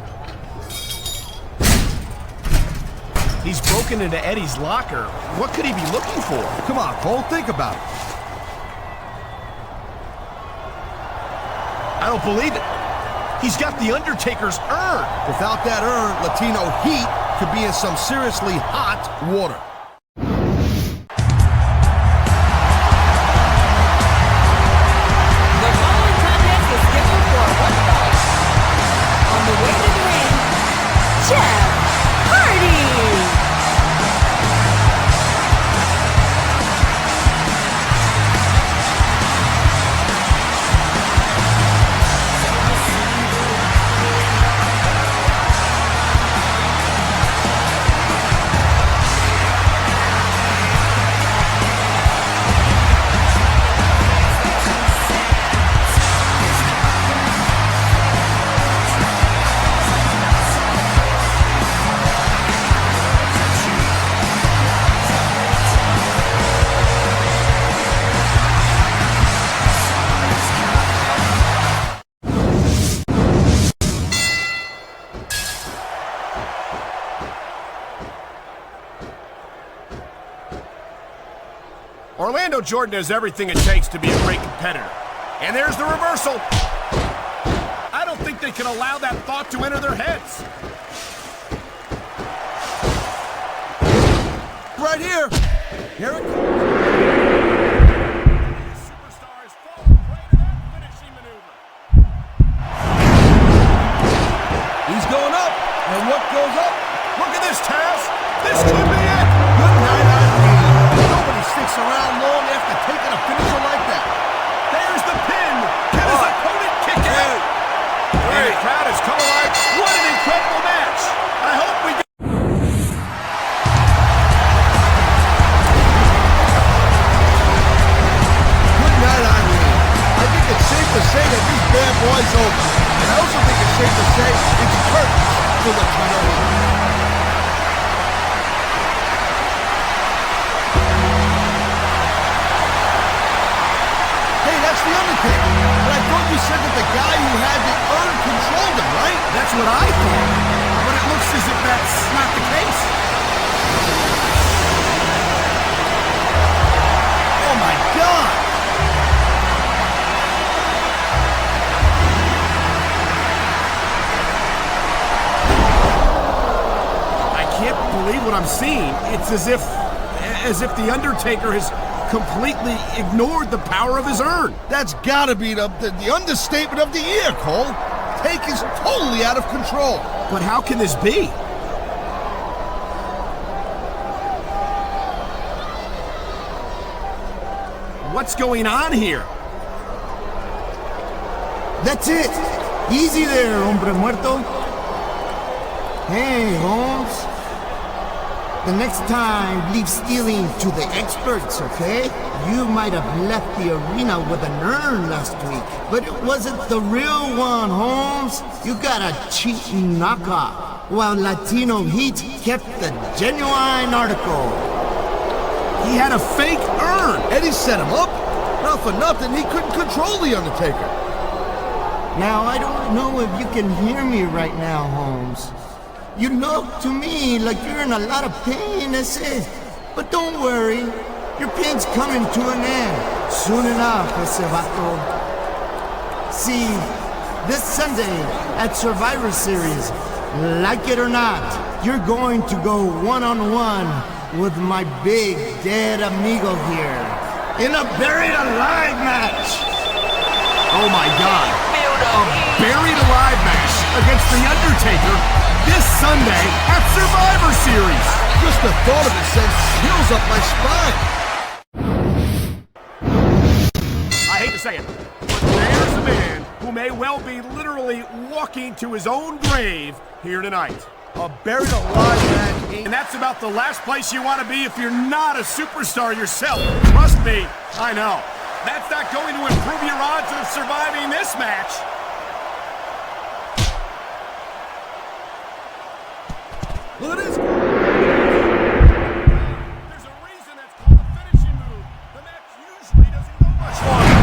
He's broken into Eddie's locker. What could he be looking for? Come on, Cole, think about it. I don't believe it. He's got the Undertaker's urn. Without that urn, Latino Heat could be in some seriously hot water. The following contest is scheduled for one fall. On the way to the ring, Jeff Hardy. Orlando Jordan has everything it takes to be a great competitor. And there's the reversal. I don't think they can allow that thought to enter their heads. Right here. Here it comes. Superstar has fallen prey to that finishing maneuver. He's going up. And what goes up? Look at this, Taz. This could be it. Good night, Irene. Nobody sticks around long after taking a finisher like that. There's the pin. Can his opponent kick out? And the crowd has come alive. What an incredible match. I hope we get... Good night, Irene. I think it's safe to say that this bad boy's over. And I also think it's safe to say it's curtains for Latino Heat. The Undertaker. But I thought you said that the guy who had the urn controlled him, right? That's what I thought. But it looks as if that's not the case. Oh my God! I can't believe what I'm seeing. It's as if the Undertaker has completely ignored the power of his urn. That's gotta be the understatement of the year, Cole. Take is totally out of control. But how can this be? What's going on here? That's it. Easy there, hombre muerto. Hey, Holmes. The next time, leave stealing to the experts, okay? You might have left the arena with an urn last week, but it wasn't the real one, Holmes. You got a cheap knockoff, while Latino Heat kept the genuine article. He had a fake urn. Eddie set him up. Not for nothing, he couldn't control the Undertaker. Now, I don't know if you can hear me right now, Holmes. You look to me like you're in a lot of pain, ese. But don't worry, your pain's coming to an end. Soon enough, ese vato. See, this Sunday at Survivor Series, like it or not, you're going to go one-on-one with my big dead amigo here. In a buried alive match. Oh my God. a buried alive match against The Undertaker this Sunday at Survivor Series. Just the thought of it sends chills up my spine. I hate to say it, but there's a man who may well be literally walking to his own grave here tonight. A buried alive match, and that's about the last place you want to be if you're not a superstar yourself. Trust me, I know. That's not going to improve your odds of surviving this match. Look at this. There's a reason that's called a finishing move. The match usually doesn't go much longer.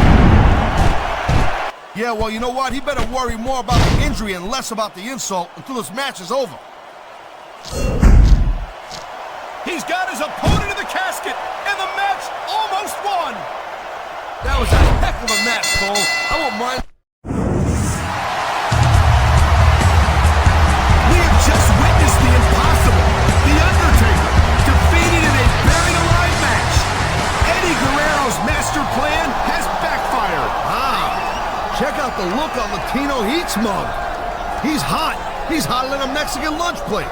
Yeah, well, you know what? He better worry more about the injury and less about the insult until this match is over. He's got his opponent in the casket, and the match almost won. That was a heck of a match, Cole. I won't mind. We have just witnessed the impossible. The Undertaker defeated in a buried alive match. Eddie Guerrero's master plan has backfired. Check out the look on Latino Heat's mug. He's hot. He's hotter than a Mexican lunch plate.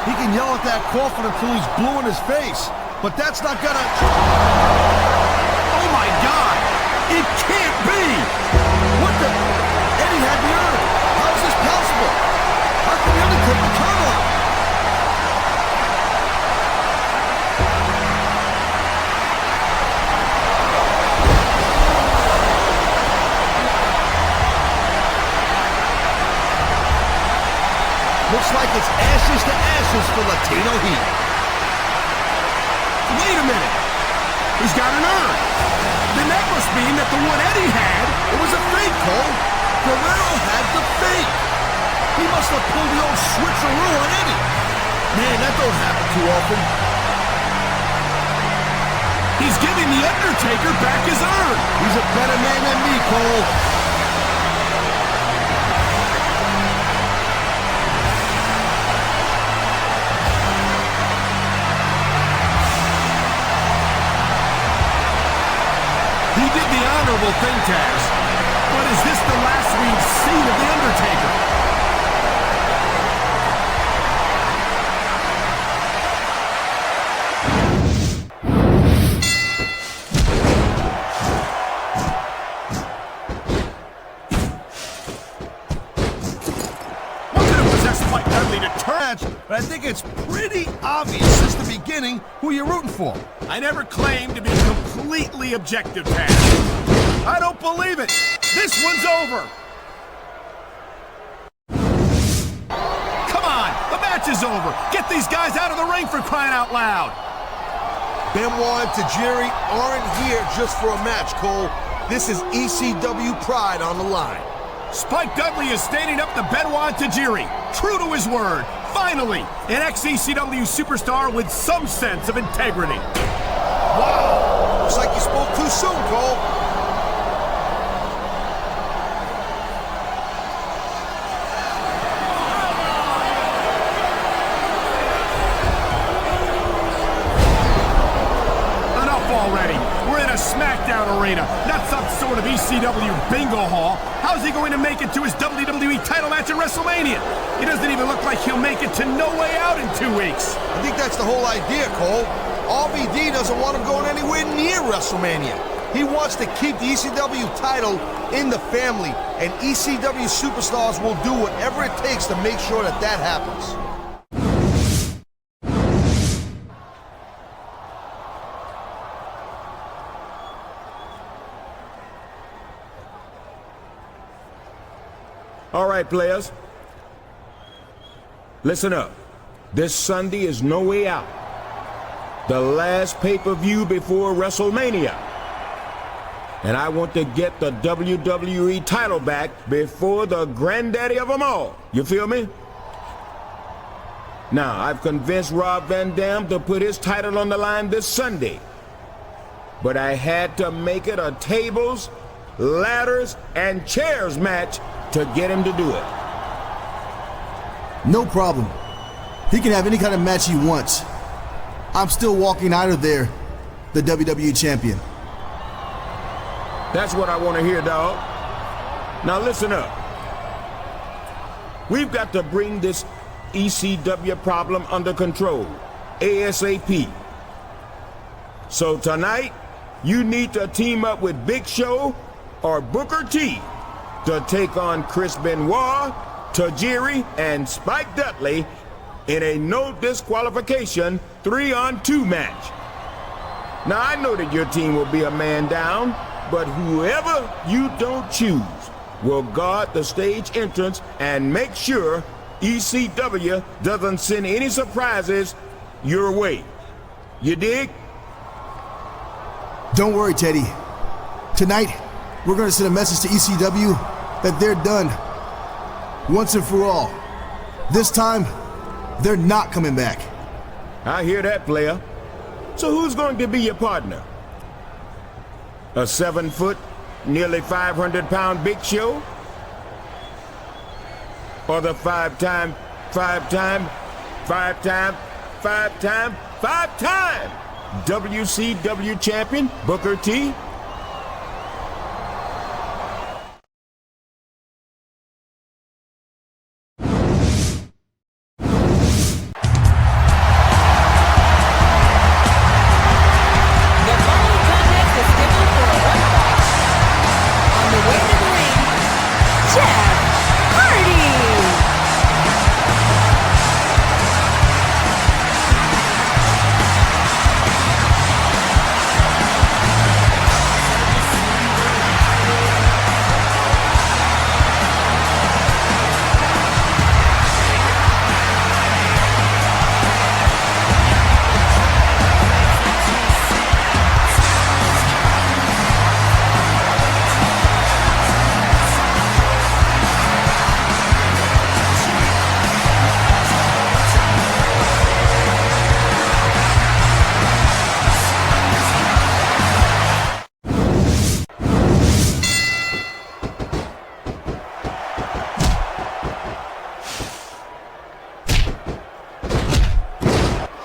He can yell at that coffin until he's blue in his face, but that's not gonna... Oh my God! It can't be! What the... Eddie had the urn. How is this possible? How can the Undertaker turn on him? Looks like it's ashes to ashes for Latino Heat. Wait a minute! He's got an urn! Then that must mean that the one Eddie had, it was a fake, Cole. Guerrero had the fake. He must have pulled the old switcheroo on Eddie. Man, that don't happen too often. He's giving The Undertaker back his urn! He's a better man than me, Cole. He did the honorable thing, Taz. But is this the last we've seen of The Undertaker? What could have possessed Mike Dudley to turn? But I think it's pretty obvious since the beginning who you're rooting for. I never claimed to be completely objective, Taz. I don't believe it. This one's over. Come on, the match is over. Get these guys out of the ring for crying out loud. Benoit and Tajiri aren't here just for a match, Cole. This is ECW pride on the line. Spike Dudley is standing up to Benoit and Tajiri. True to his word. Finally, an ex-ECW superstar with some sense of integrity. Wow! Looks like you spoke too soon, Cole. Enough already. We're in a SmackDown arena, not some sort of ECW bingo hall. How's he going to make it to his WWE title match at WrestleMania? It doesn't even look like he'll make it to No Way Out in 2 weeks. I think that's the whole idea, Cole. RVD doesn't want him going anywhere near WrestleMania. He wants to keep the ECW title in the family, and ECW superstars will do whatever it takes to make sure that that happens. All right, players. Listen up. This Sunday is No Way Out. The last pay-per-view before WrestleMania. And I want to get the WWE title back before the granddaddy of them all. You feel me? Now, I've convinced Rob Van Dam to put his title on the line this Sunday. But I had to make it a tables, ladders, and chairs match to get him to do it. No problem. He can have any kind of match he wants. I'm still walking out of there the WWE champion. That's what I want to hear, dog. Now listen up. We've got to bring this ECW problem under control, ASAP. So tonight, you need to team up with Big Show or Booker T to take on Chris Benoit, Tajiri, and Spike Dudley in a no disqualification 3-on-2 match. Now I know that your team will be a man down, but whoever you don't choose will guard the stage entrance and make sure ECW doesn't send any surprises your way. You dig? Don't worry, Teddy. Tonight, we're gonna send a message to ECW that they're done. Once and for all. This time, they're not coming back. I hear that, player. So who's going to be your partner? A 7-foot, nearly 500-pound Big Show? Or the five-time WCW champion, Booker T?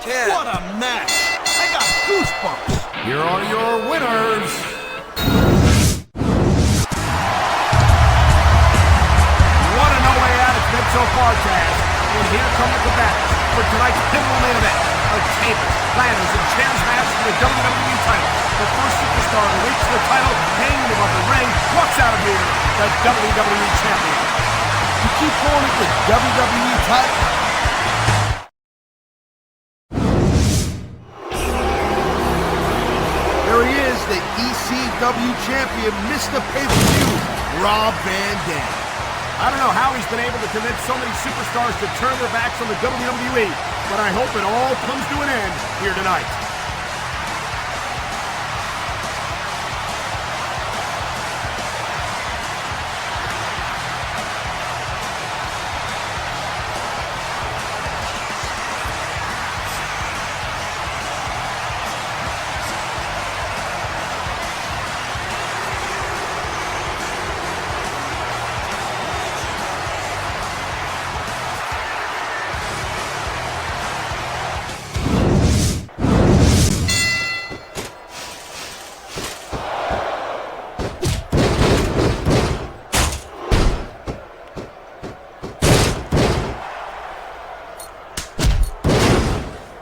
What a match! I got goosebumps! Here are your winners! What a no way out it's been so far, Taz. And here come the combatants for tonight's pivotal main event. A tables, ladders, and chairs match for the WWE title. The first superstar to reach the title hanging above the ring walks out of here, the WWE champion. You keep calling it the WWE title? There he is, the ECW champion, Mr. Pay-Per-View, Rob Van Dam. I don't know how he's been able to convince so many superstars to turn their backs on the WWE, but I hope it all comes to an end here tonight.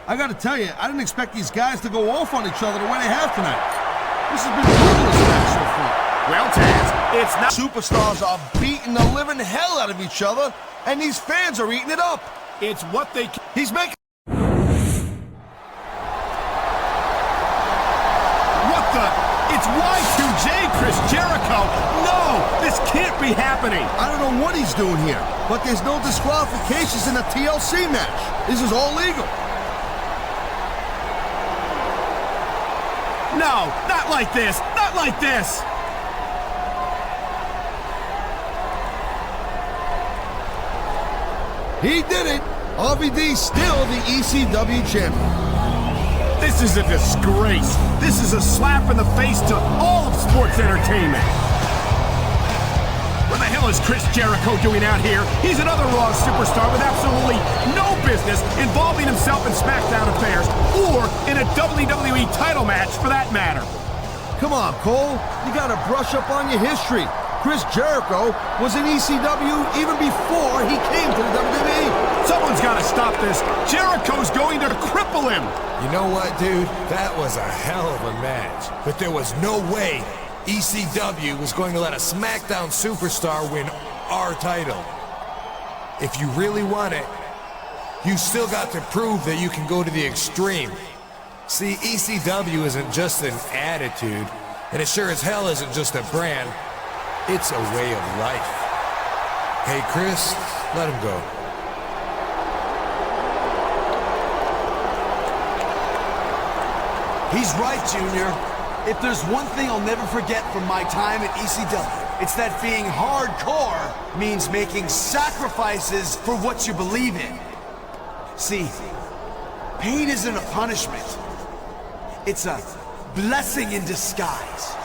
I gotta tell you, I didn't expect these guys to go off on each other the way they have tonight. This has been brutal this match so far. Well, Taz, it's not... Superstars are beating the living hell out of each other, and these fans are eating it up. It's what they... He's making... What the... It's Y2J, Chris Jericho! No! This can't be happening! I don't know what he's doing here, but there's no disqualifications in the TLC match. This is all legal. No, not like this! Not like this! He did it! RVD's still the ECW champion. This is a disgrace. This is a slap in the face to all of sports entertainment. What the hell is Chris Jericho doing out here? He's another Raw superstar with absolutely no business involving himself in SmackDown affairs or in a WWE title match for that matter. Come on, Cole. You gotta brush up on your history. Chris Jericho was in ECW even before he came to the WWE. Someone's got to stop this. Jericho's going to cripple him. You know what, dude? That was a hell of a match. But there was no way ECW was going to let a SmackDown superstar win our title. If you really want it, you still got to prove that you can go to the extreme. See, ECW isn't just an attitude, and it sure as hell isn't just a brand. It's a way of life. Hey, Chris, let him go. He's right, Junior. If there's one thing I'll never forget from my time at ECW, it's that being hardcore means making sacrifices for what you believe in. See, pain isn't a punishment. It's a blessing in disguise.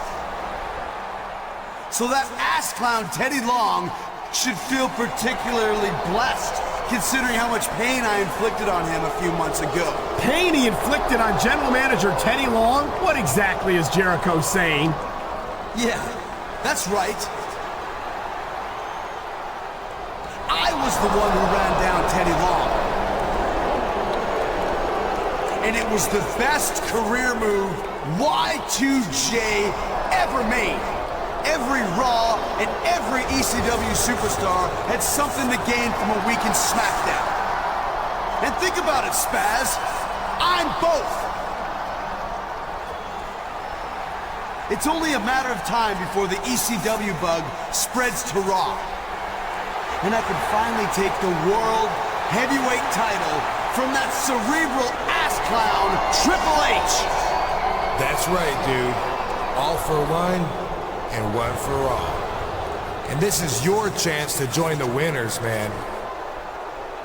So that ass clown Teddy Long should feel particularly blessed, considering how much pain I inflicted on him a few months ago. Pain he inflicted on General Manager Teddy Long? What exactly is Jericho saying? Yeah, that's right. I was the one who ran down Teddy Long. And it was the best career move Y2J ever made. Every Raw and every ECW superstar had something to gain from a week in SmackDown. And think about it, Spaz. I'm both. It's only a matter of time before the ECW bug spreads to Raw. And I can finally take the World Heavyweight title from that cerebral ass clown, Triple H. That's right, dude. All for one, and one for all. And this is your chance to join the winners, man.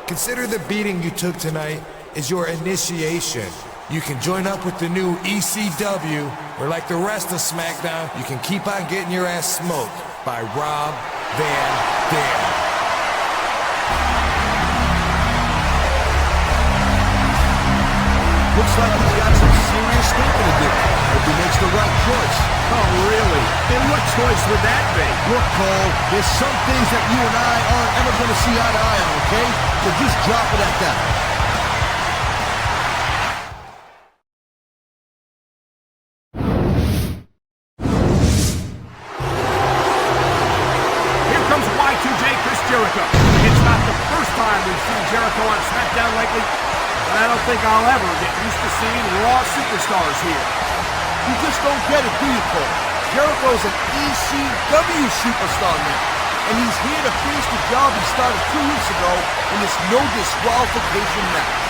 Consider the beating you took tonight as your initiation. You can join up with the new ECW, or like the rest of SmackDown, you can keep on getting your ass smoked by Rob Van Dam. Looks like he's got some serious thinking to do. Hope he makes the right choice. Oh, really? And what choice would that be? Look, Cole, there's some things that you and I aren't ever going to see eye to eye on, okay? So just drop it at that. Here comes Y2J Chris Jericho. It's not the first time we've seen Jericho on SmackDown lately, but I don't think I'll ever get used to seeing Raw superstars here. You just don't get it, do you, Cole? Jericho's an ECW superstar now, and he's here to finish the job he started 2 weeks ago in this no disqualification match.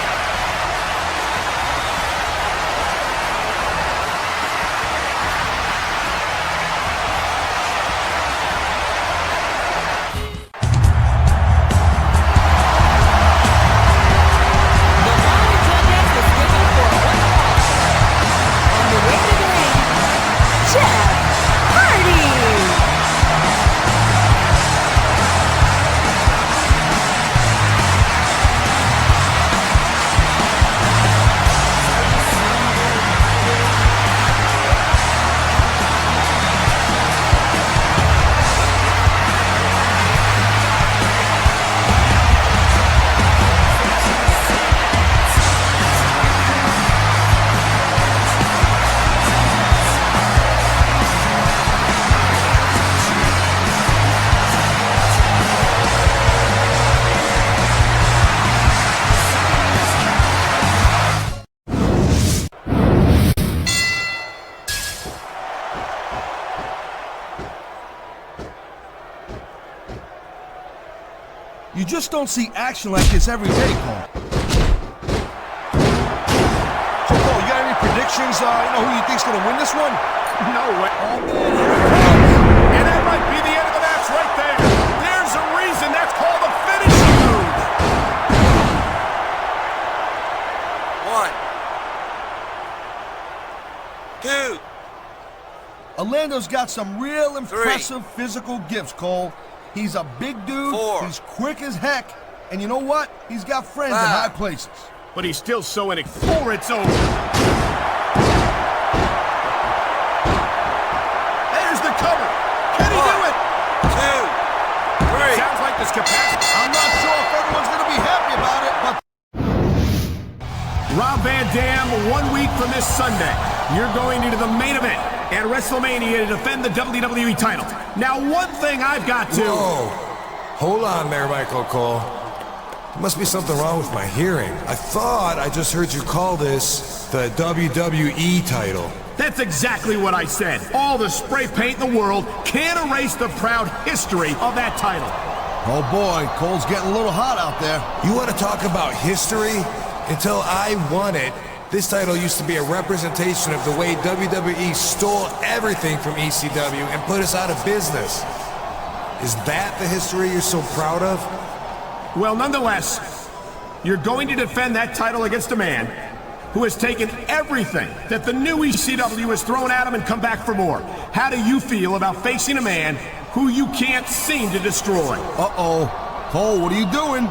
You just don't see action like this every day, Cole. So, Cole, you got any predictions? Who you think's gonna win this one? No way. Oh, man, here it comes. And that might be the end of the match right there. There's a reason that's called a finishing move. 1, 2. Orlando's got some real impressive physical gifts, Cole. He's a big dude, 4. He's quick as heck, and you know what? He's got friends in high places. But he's still so in it. Before it's over. his capacity. I'm not sure if everyone's going to be happy about it, but... Rob Van Dam, 1 week from this Sunday, you're going into the main event at WrestleMania to defend the WWE title. Now, one thing I've got to... Whoa. Hold on there, Michael Cole. There must be something wrong with my hearing. I thought I just heard you call this the WWE title. That's exactly what I said. All the spray paint in the world can't erase the proud history of that title. Oh boy, Cole's getting a little hot out there. You want to talk about history? Until I won it, this title used to be a representation of the way WWE stole everything from ECW and put us out of business. Is that the history you're so proud of? Well, nonetheless, you're going to defend that title against a man who has taken everything that the new ECW has thrown at him and come back for more. How do you feel about facing a man who you can't seem to destroy? Uh-oh. Cole, what are you doing?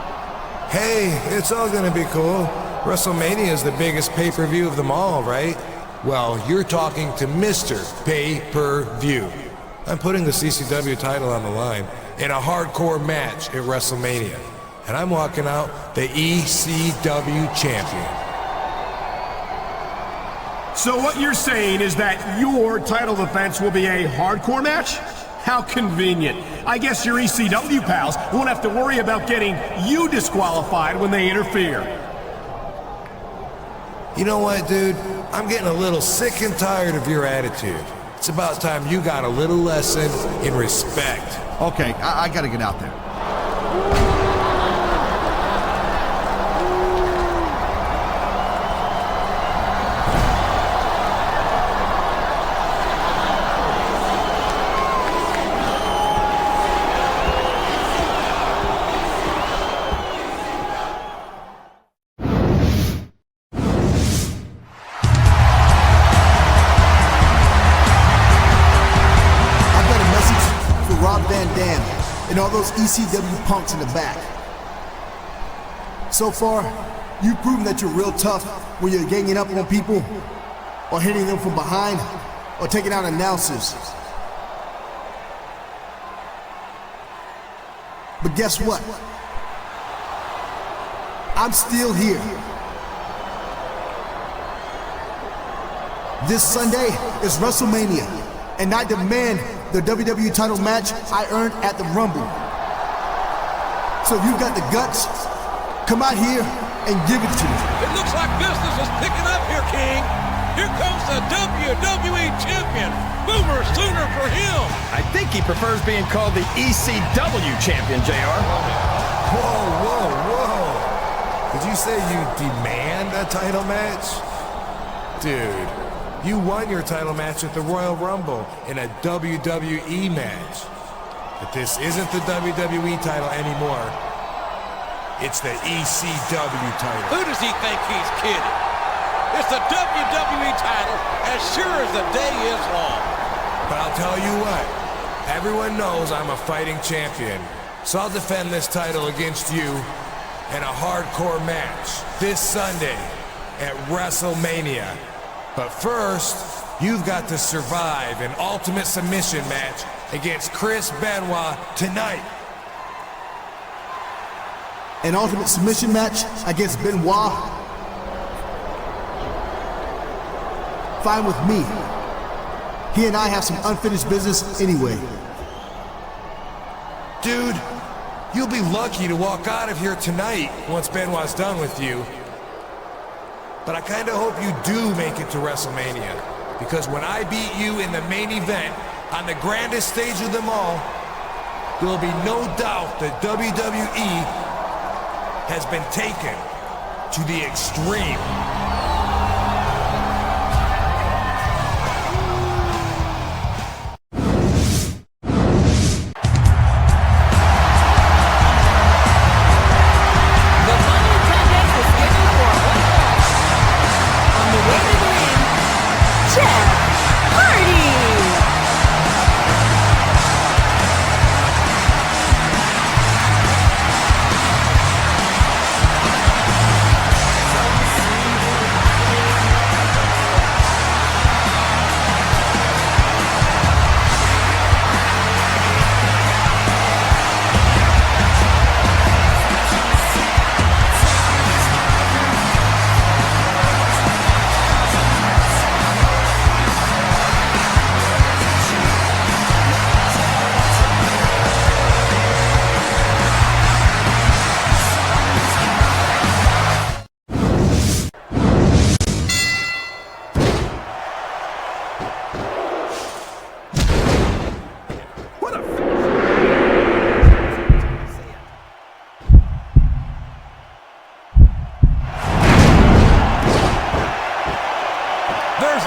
Hey, it's all gonna be cool. WrestleMania is the biggest pay-per-view of them all, right? Well, you're talking to Mr. Pay-Per-View. I'm putting the CCW title on the line in a hardcore match at WrestleMania. And I'm walking out the ECW champion. So what you're saying is that your title defense will be a hardcore match? How convenient. I guess your ECW pals won't have to worry about getting you disqualified when they interfere. You know what, dude? I'm getting a little sick and tired of your attitude. It's about time you got a little lesson in respect. Okay, I gotta get out there. And all those ECW punks in the back. So far, you've proven that you're real tough when you're ganging up on people, or hitting them from behind, or taking out announcers. But guess what? I'm still here. This Sunday is WrestleMania, and I demand the WWE title match I earned at the Rumble. So if you've got the guts, come out here and give it to me. It looks like business is picking up here, King. Here comes the WWE champion. Boomer Sooner for him. I think he prefers being called the ECW champion, JR. Whoa. Did you say you demand a title match? Dude. You won your title match at the Royal Rumble in a WWE match. But this isn't the WWE title anymore. It's the ECW title. Who does he think he's kidding? It's the WWE title as sure as the day is long. But I'll tell you what, everyone knows I'm a fighting champion. So I'll defend this title against you in a hardcore match this Sunday at WrestleMania. But first, you've got to survive an ultimate submission match against Chris Benoit tonight. An ultimate submission match against Benoit? Fine with me. He and I have some unfinished business anyway. Dude, you'll be lucky to walk out of here tonight once Benoit's done with you. But I kind of hope you do make it to WrestleMania, because when I beat you in the main event on the grandest stage of them all, there'll be no doubt that WWE has been taken to the extreme.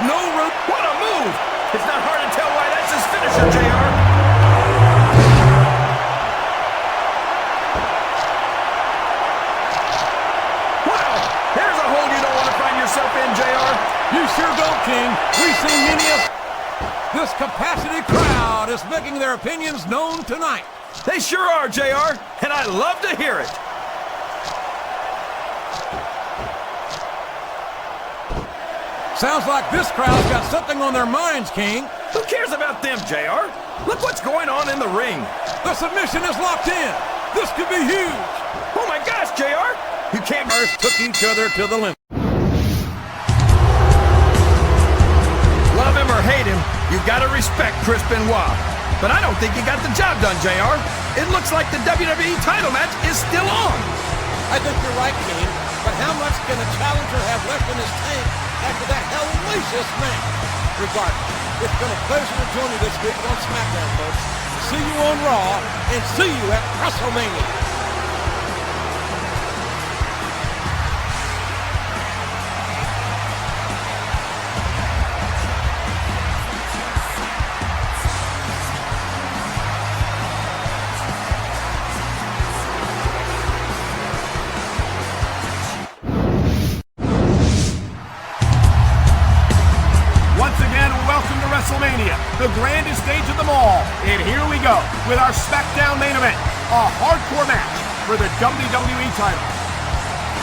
no room. What a move! It's not hard to tell why that's his finisher, JR. Wow! There's a hole you don't want to find yourself in, JR. You sure don't, King. We've seen many of... This capacity crowd is making their opinions known tonight. They sure are, JR, and I love to hear it. Sounds like this crowd's got something on their minds, King. Who cares about them, JR? Look what's going on in the ring. The submission is locked in. This could be huge. Oh my gosh, JR! You can't... took each other to the limit. Love him or hate him, you gotta respect Chris Benoit. But I don't think he got the job done, JR. It looks like the WWE title match is still on. I think you're right, King. But how much can a challenger have left in his tank after that hellacious match? Regardless, it's been a pleasure to join you this week on SmackDown, folks. See you on Raw, and see you at WrestleMania. WrestleMania, the grandest stage of them all. And here we go with our SmackDown main event, a hardcore match for the WWE title.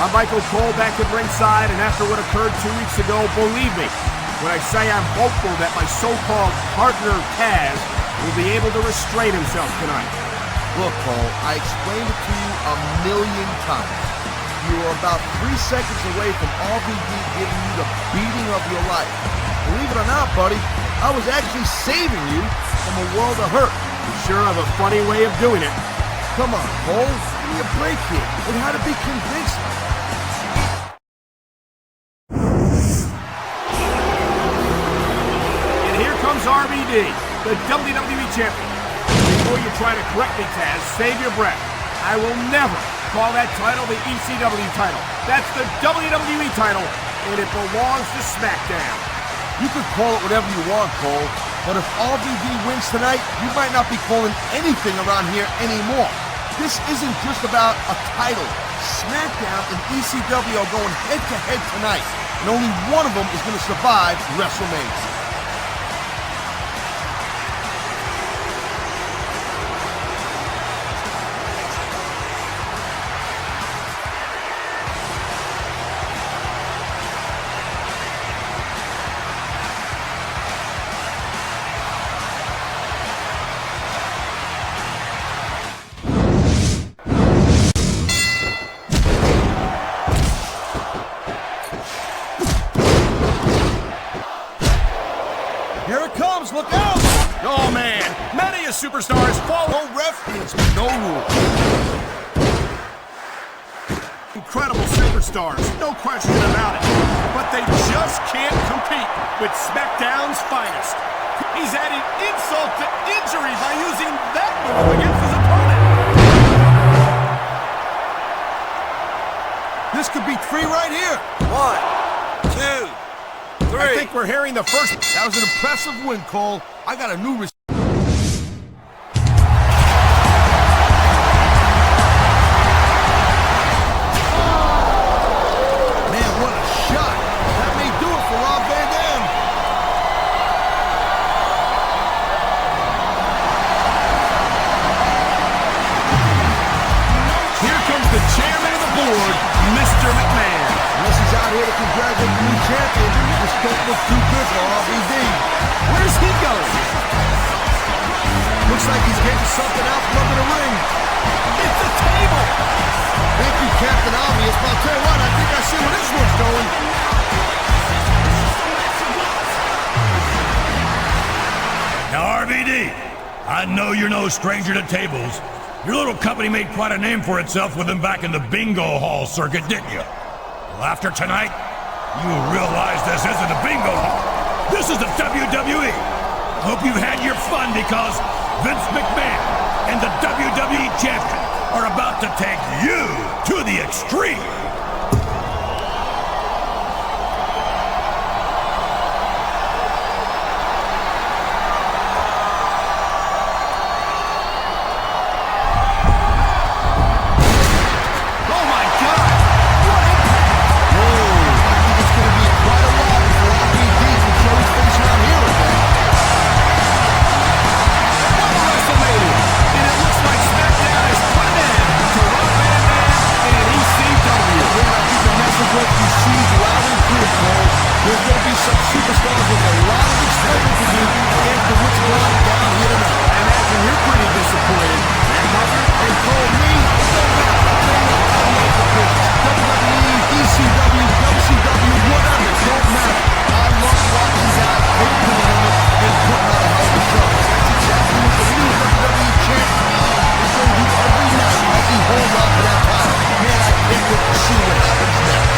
I'm Michael Cole back at ringside, and after what occurred 2 weeks ago, believe me when I say I'm hopeful that my so-called partner, Taz, will be able to restrain himself tonight. Look, Cole, I explained it to you a million times. You were about 3 seconds away from RVD giving you the beating of your life. Believe it or not, buddy, I was actually saving you from a world of hurt. You sure have a funny way of doing it. Come on, Cole. Give me a break here. It had to be convincing. And here comes RVD, the WWE Champion. Before you try to correct me, Taz, save your breath. I will never call that title the ECW title. That's the WWE title, and it belongs to SmackDown. You could call it whatever you want, Cole, but if RVD wins tonight, you might not be calling anything around here anymore. This isn't just about a title. SmackDown and ECW are going head-to-head tonight, and only one of them is going to survive WrestleMania. Look out! Oh man, many superstars follow reference, no rules. Incredible superstars, no question about it. But they just can't compete with SmackDown's finest. He's adding insult to injury by using that move against his opponent. This could be 3 right here. 1, 2. I think we're hearing the first. That was an impressive win, Cole. I got a new Man, what a shot. That may do it for Rob Van Dam. Here comes the chairman of the board, Mr. McMahon. Unless he's out here to congratulate the new champion, this don't look too good for RVD. Where's he going? Looks like he's getting something out from under the ring. It's a table! Thank you, Captain Obvious, but I'll tell you what, I think I see where this one's going. Now, RVD, I know you're no stranger to tables. Your little company made quite a name for itself with them back in the bingo hall circuit, didn't you? Well, after tonight, you will realize this isn't a bingo hall. This is the WWE. I hope you've had your fun because Vince McMahon and the WWE Champion are about to take you to the extreme. superstars with a lot of explaining to do after what's gone down here tonight. I imagine you're pretty disappointed. That mother and told me it don't matter. WWE, ECW, WCW, whatever, it don't matter. I love watching guys take to the limit and putting on a hell of a show. That's exactly what the new WWE champ is going to do every night as he holds on to that title. Man, I can't wait to see what happens next.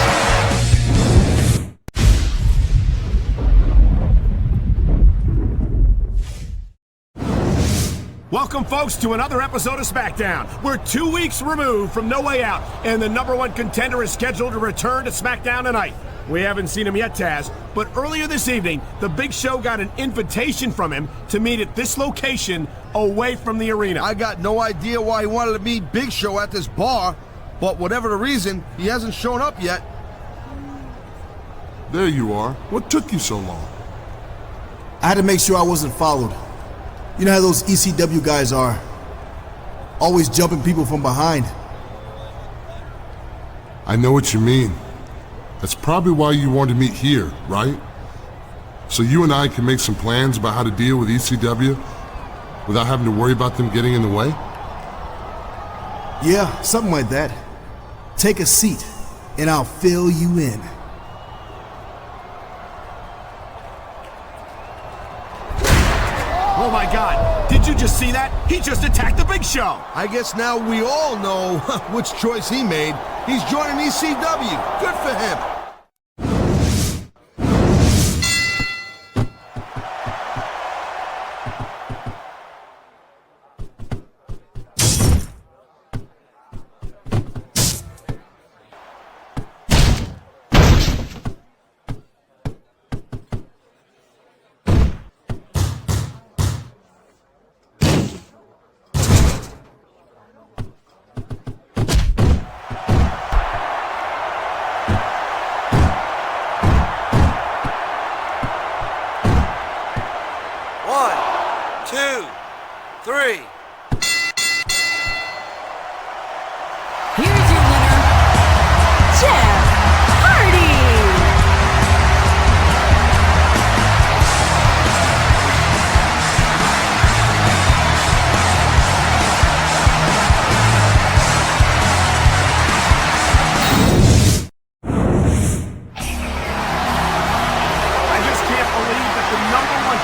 Welcome, folks, to another episode of SmackDown. We're 2 weeks removed from No Way Out, and the #1 contender is scheduled to return to SmackDown tonight. We haven't seen him yet, Taz, but earlier this evening, the Big Show got an invitation from him to meet at this location away from the arena. I got no idea why he wanted to meet Big Show at this bar, but whatever the reason, he hasn't shown up yet. There you are. What took you so long? I had to make sure I wasn't followed. You know how those ECW guys are. Always jumping people from behind. I know what you mean. That's probably why you wanted to meet here, right? So you and I can make some plans about how to deal with ECW without having to worry about them getting in the way? Yeah, something like that. Take a seat, and I'll fill you in. Oh my God, did you just see that? He just attacked the Big Show. I guess now we all know which choice he made. He's joining ECW. Good for him.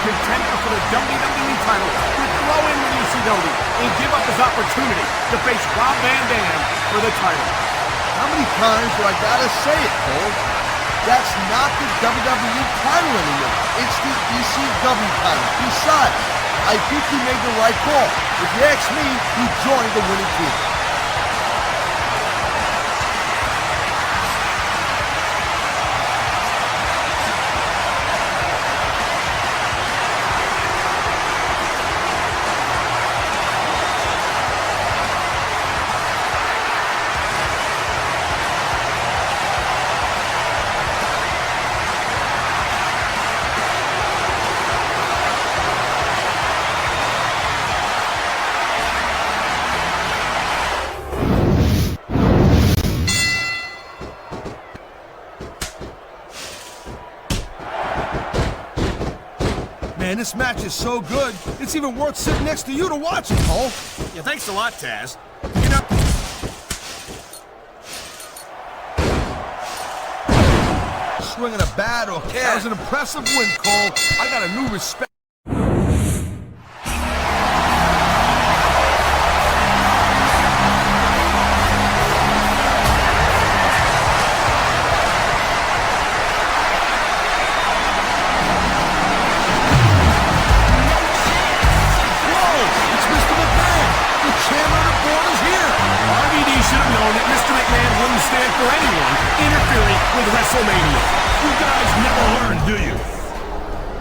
Contender for the WWE title would throw in with ECW and give up his opportunity to face Rob Van Dam for the title. How many times do I gotta say it, Cole? That's not the WWE title anymore. It's the ECW title. Besides, I think he made the right call. If you ask me, he joined the winning team. Man, this match is so good, it's even worth sitting next to you to watch it, Cole. Yeah, thanks a lot, Taz. You know... Swinging a bat, or that was an impressive win, Cole. I got a new respect. Stand for anyone interfering with WrestleMania. You guys never learn, do you?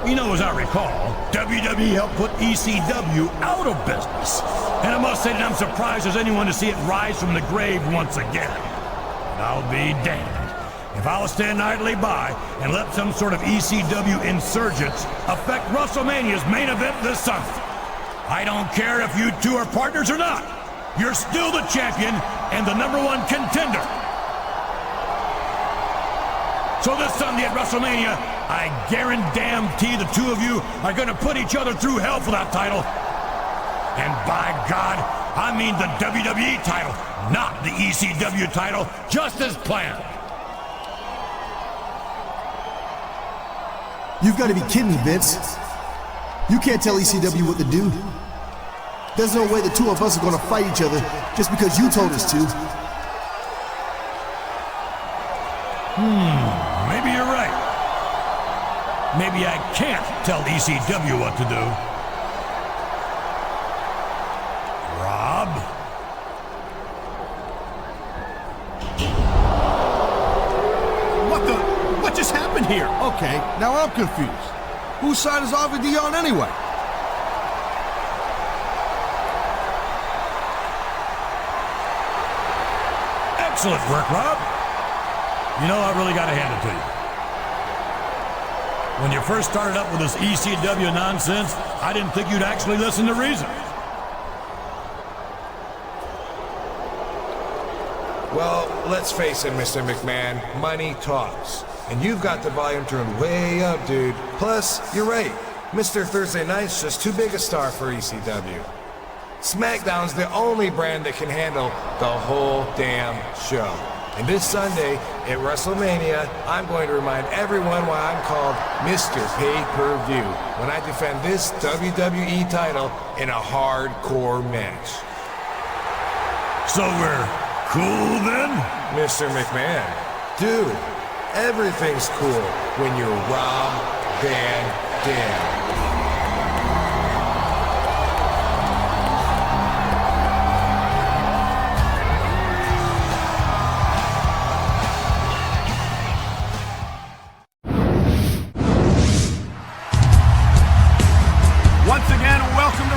You know, as I recall, WWE helped put ECW out of business. And I must say that I'm surprised as anyone to see it rise from the grave once again. But I'll be damned if I'll stand idly by and let some sort of ECW insurgents affect WrestleMania's main event this Sunday. I don't care if you two are partners or not. You're still the champion and the #1 contender. So this Sunday at WrestleMania, I guarantee the two of you are going to put each other through hell for that title. And by God, I mean the WWE title, not the ECW title, just as planned. You've got to be kidding me, Vince. You can't tell ECW what to do. There's no way the two of us are going to fight each other just because you told us to. Maybe you're right. Maybe I can't tell ECW what to do. Rob? What just happened here? Okay, now I'm confused. Whose side is RVD on anyway? Excellent work, Rob. You know, I really got to hand it to you. When you first started up with this ECW nonsense, I didn't think you'd actually listen to reason. Well, let's face it, Mr. McMahon, money talks. And you've got the volume turned way up, dude. Plus, you're right. Mr. Thursday Night's just too big a star for ECW. SmackDown's the only brand that can handle the whole damn show. And this Sunday, at WrestleMania, I'm going to remind everyone why I'm called Mr. Pay-Per-View when I defend this WWE title in a hardcore match. So we're cool then? Mr. McMahon, dude, everything's cool when you're Rob Van Dam.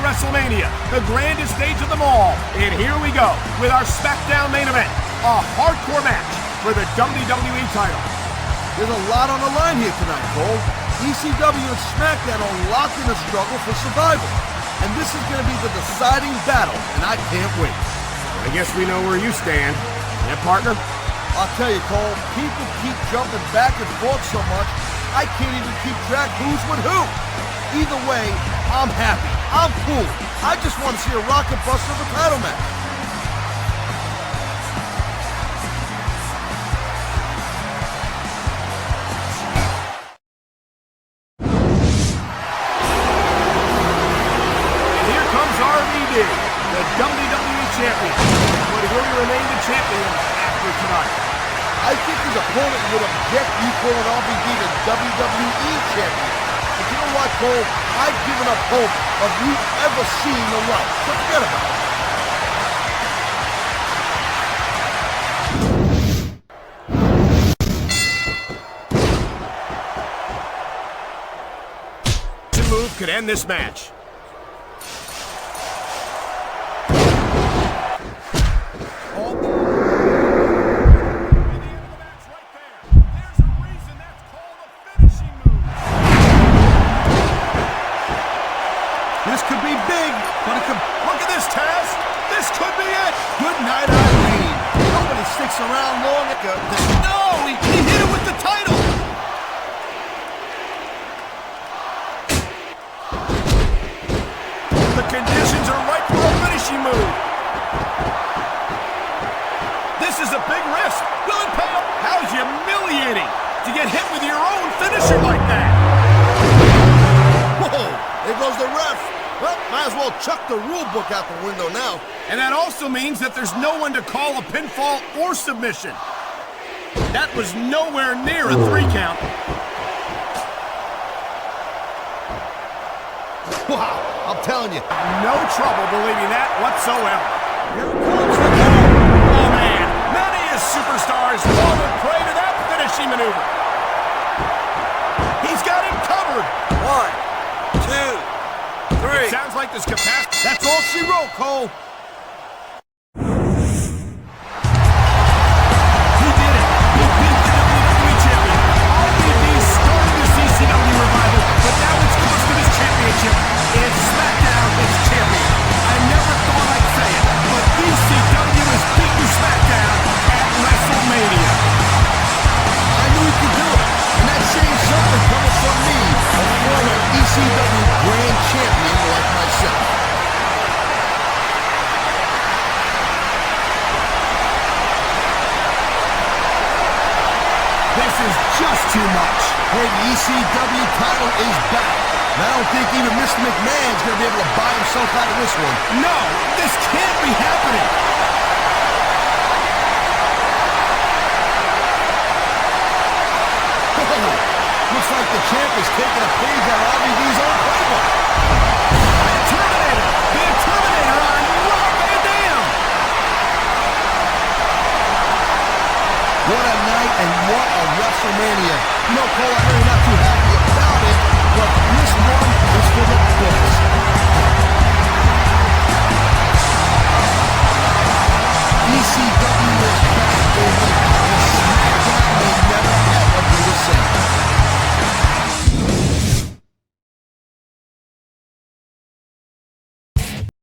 WrestleMania, the grandest stage of them all. And here we go with our SmackDown main event, a hardcore match for the WWE title. There's a lot on the line here tonight, Cole. ECW and SmackDown are locked in a struggle for survival. And this is going to be the deciding battle, and I can't wait. I guess we know where you stand. Yeah, partner? I'll tell you, Cole, people keep jumping back and forth so much, I can't even keep track who's with who. Either way, I'm happy. I'm cool. I just want to see a rocket buster of a title match. And here comes RVD, the WWE champion. But will he remain the champion after tonight? I think his opponent would object you calling RVD the WWE champion. But you know what, Cole? I've given up hope of you ever seeing the light. So forget about it. This move could end this match. This could be big, but it could... Look at this, Taz! This could be it! Good night, Irene! Nobody sticks around long ago. No! He hit it with the title! The conditions are right for a finishing move. This is a big risk. Will it pay off? How humiliating to get hit with your own finisher like that. Whoa! There goes the ref. Well, might as well chuck the rule book out the window now. And that also means that there's no one to call a pinfall or submission. That was nowhere near a 3 count. Wow, I'm telling you. No trouble believing that whatsoever. Here comes the goal. Oh, man. Many of superstars fallen prey to that finishing maneuver. He's got him covered. 1, 2, 3. It sounds like this capacity. That's all she wrote, Cole. He did it. He beat the WWE champion. RVD started the ECW revival, but now it's cost him his championship. It's SmackDown, it's champion. I never thought I'd say it, but ECW has beaten SmackDown at WrestleMania. I knew he could do it. ECW Grand Champion like myself. This is just too much. Hey, the ECW title is back. And I don't think even Mr. McMahon's going to be able to buy himself out of this one. No, this can't be happening. Looks like the champ is taking a page out of RVD's own playbook. The Terminator on Rob Van Dam. What a night and what a WrestleMania. You know, Cole, I'm really not too happy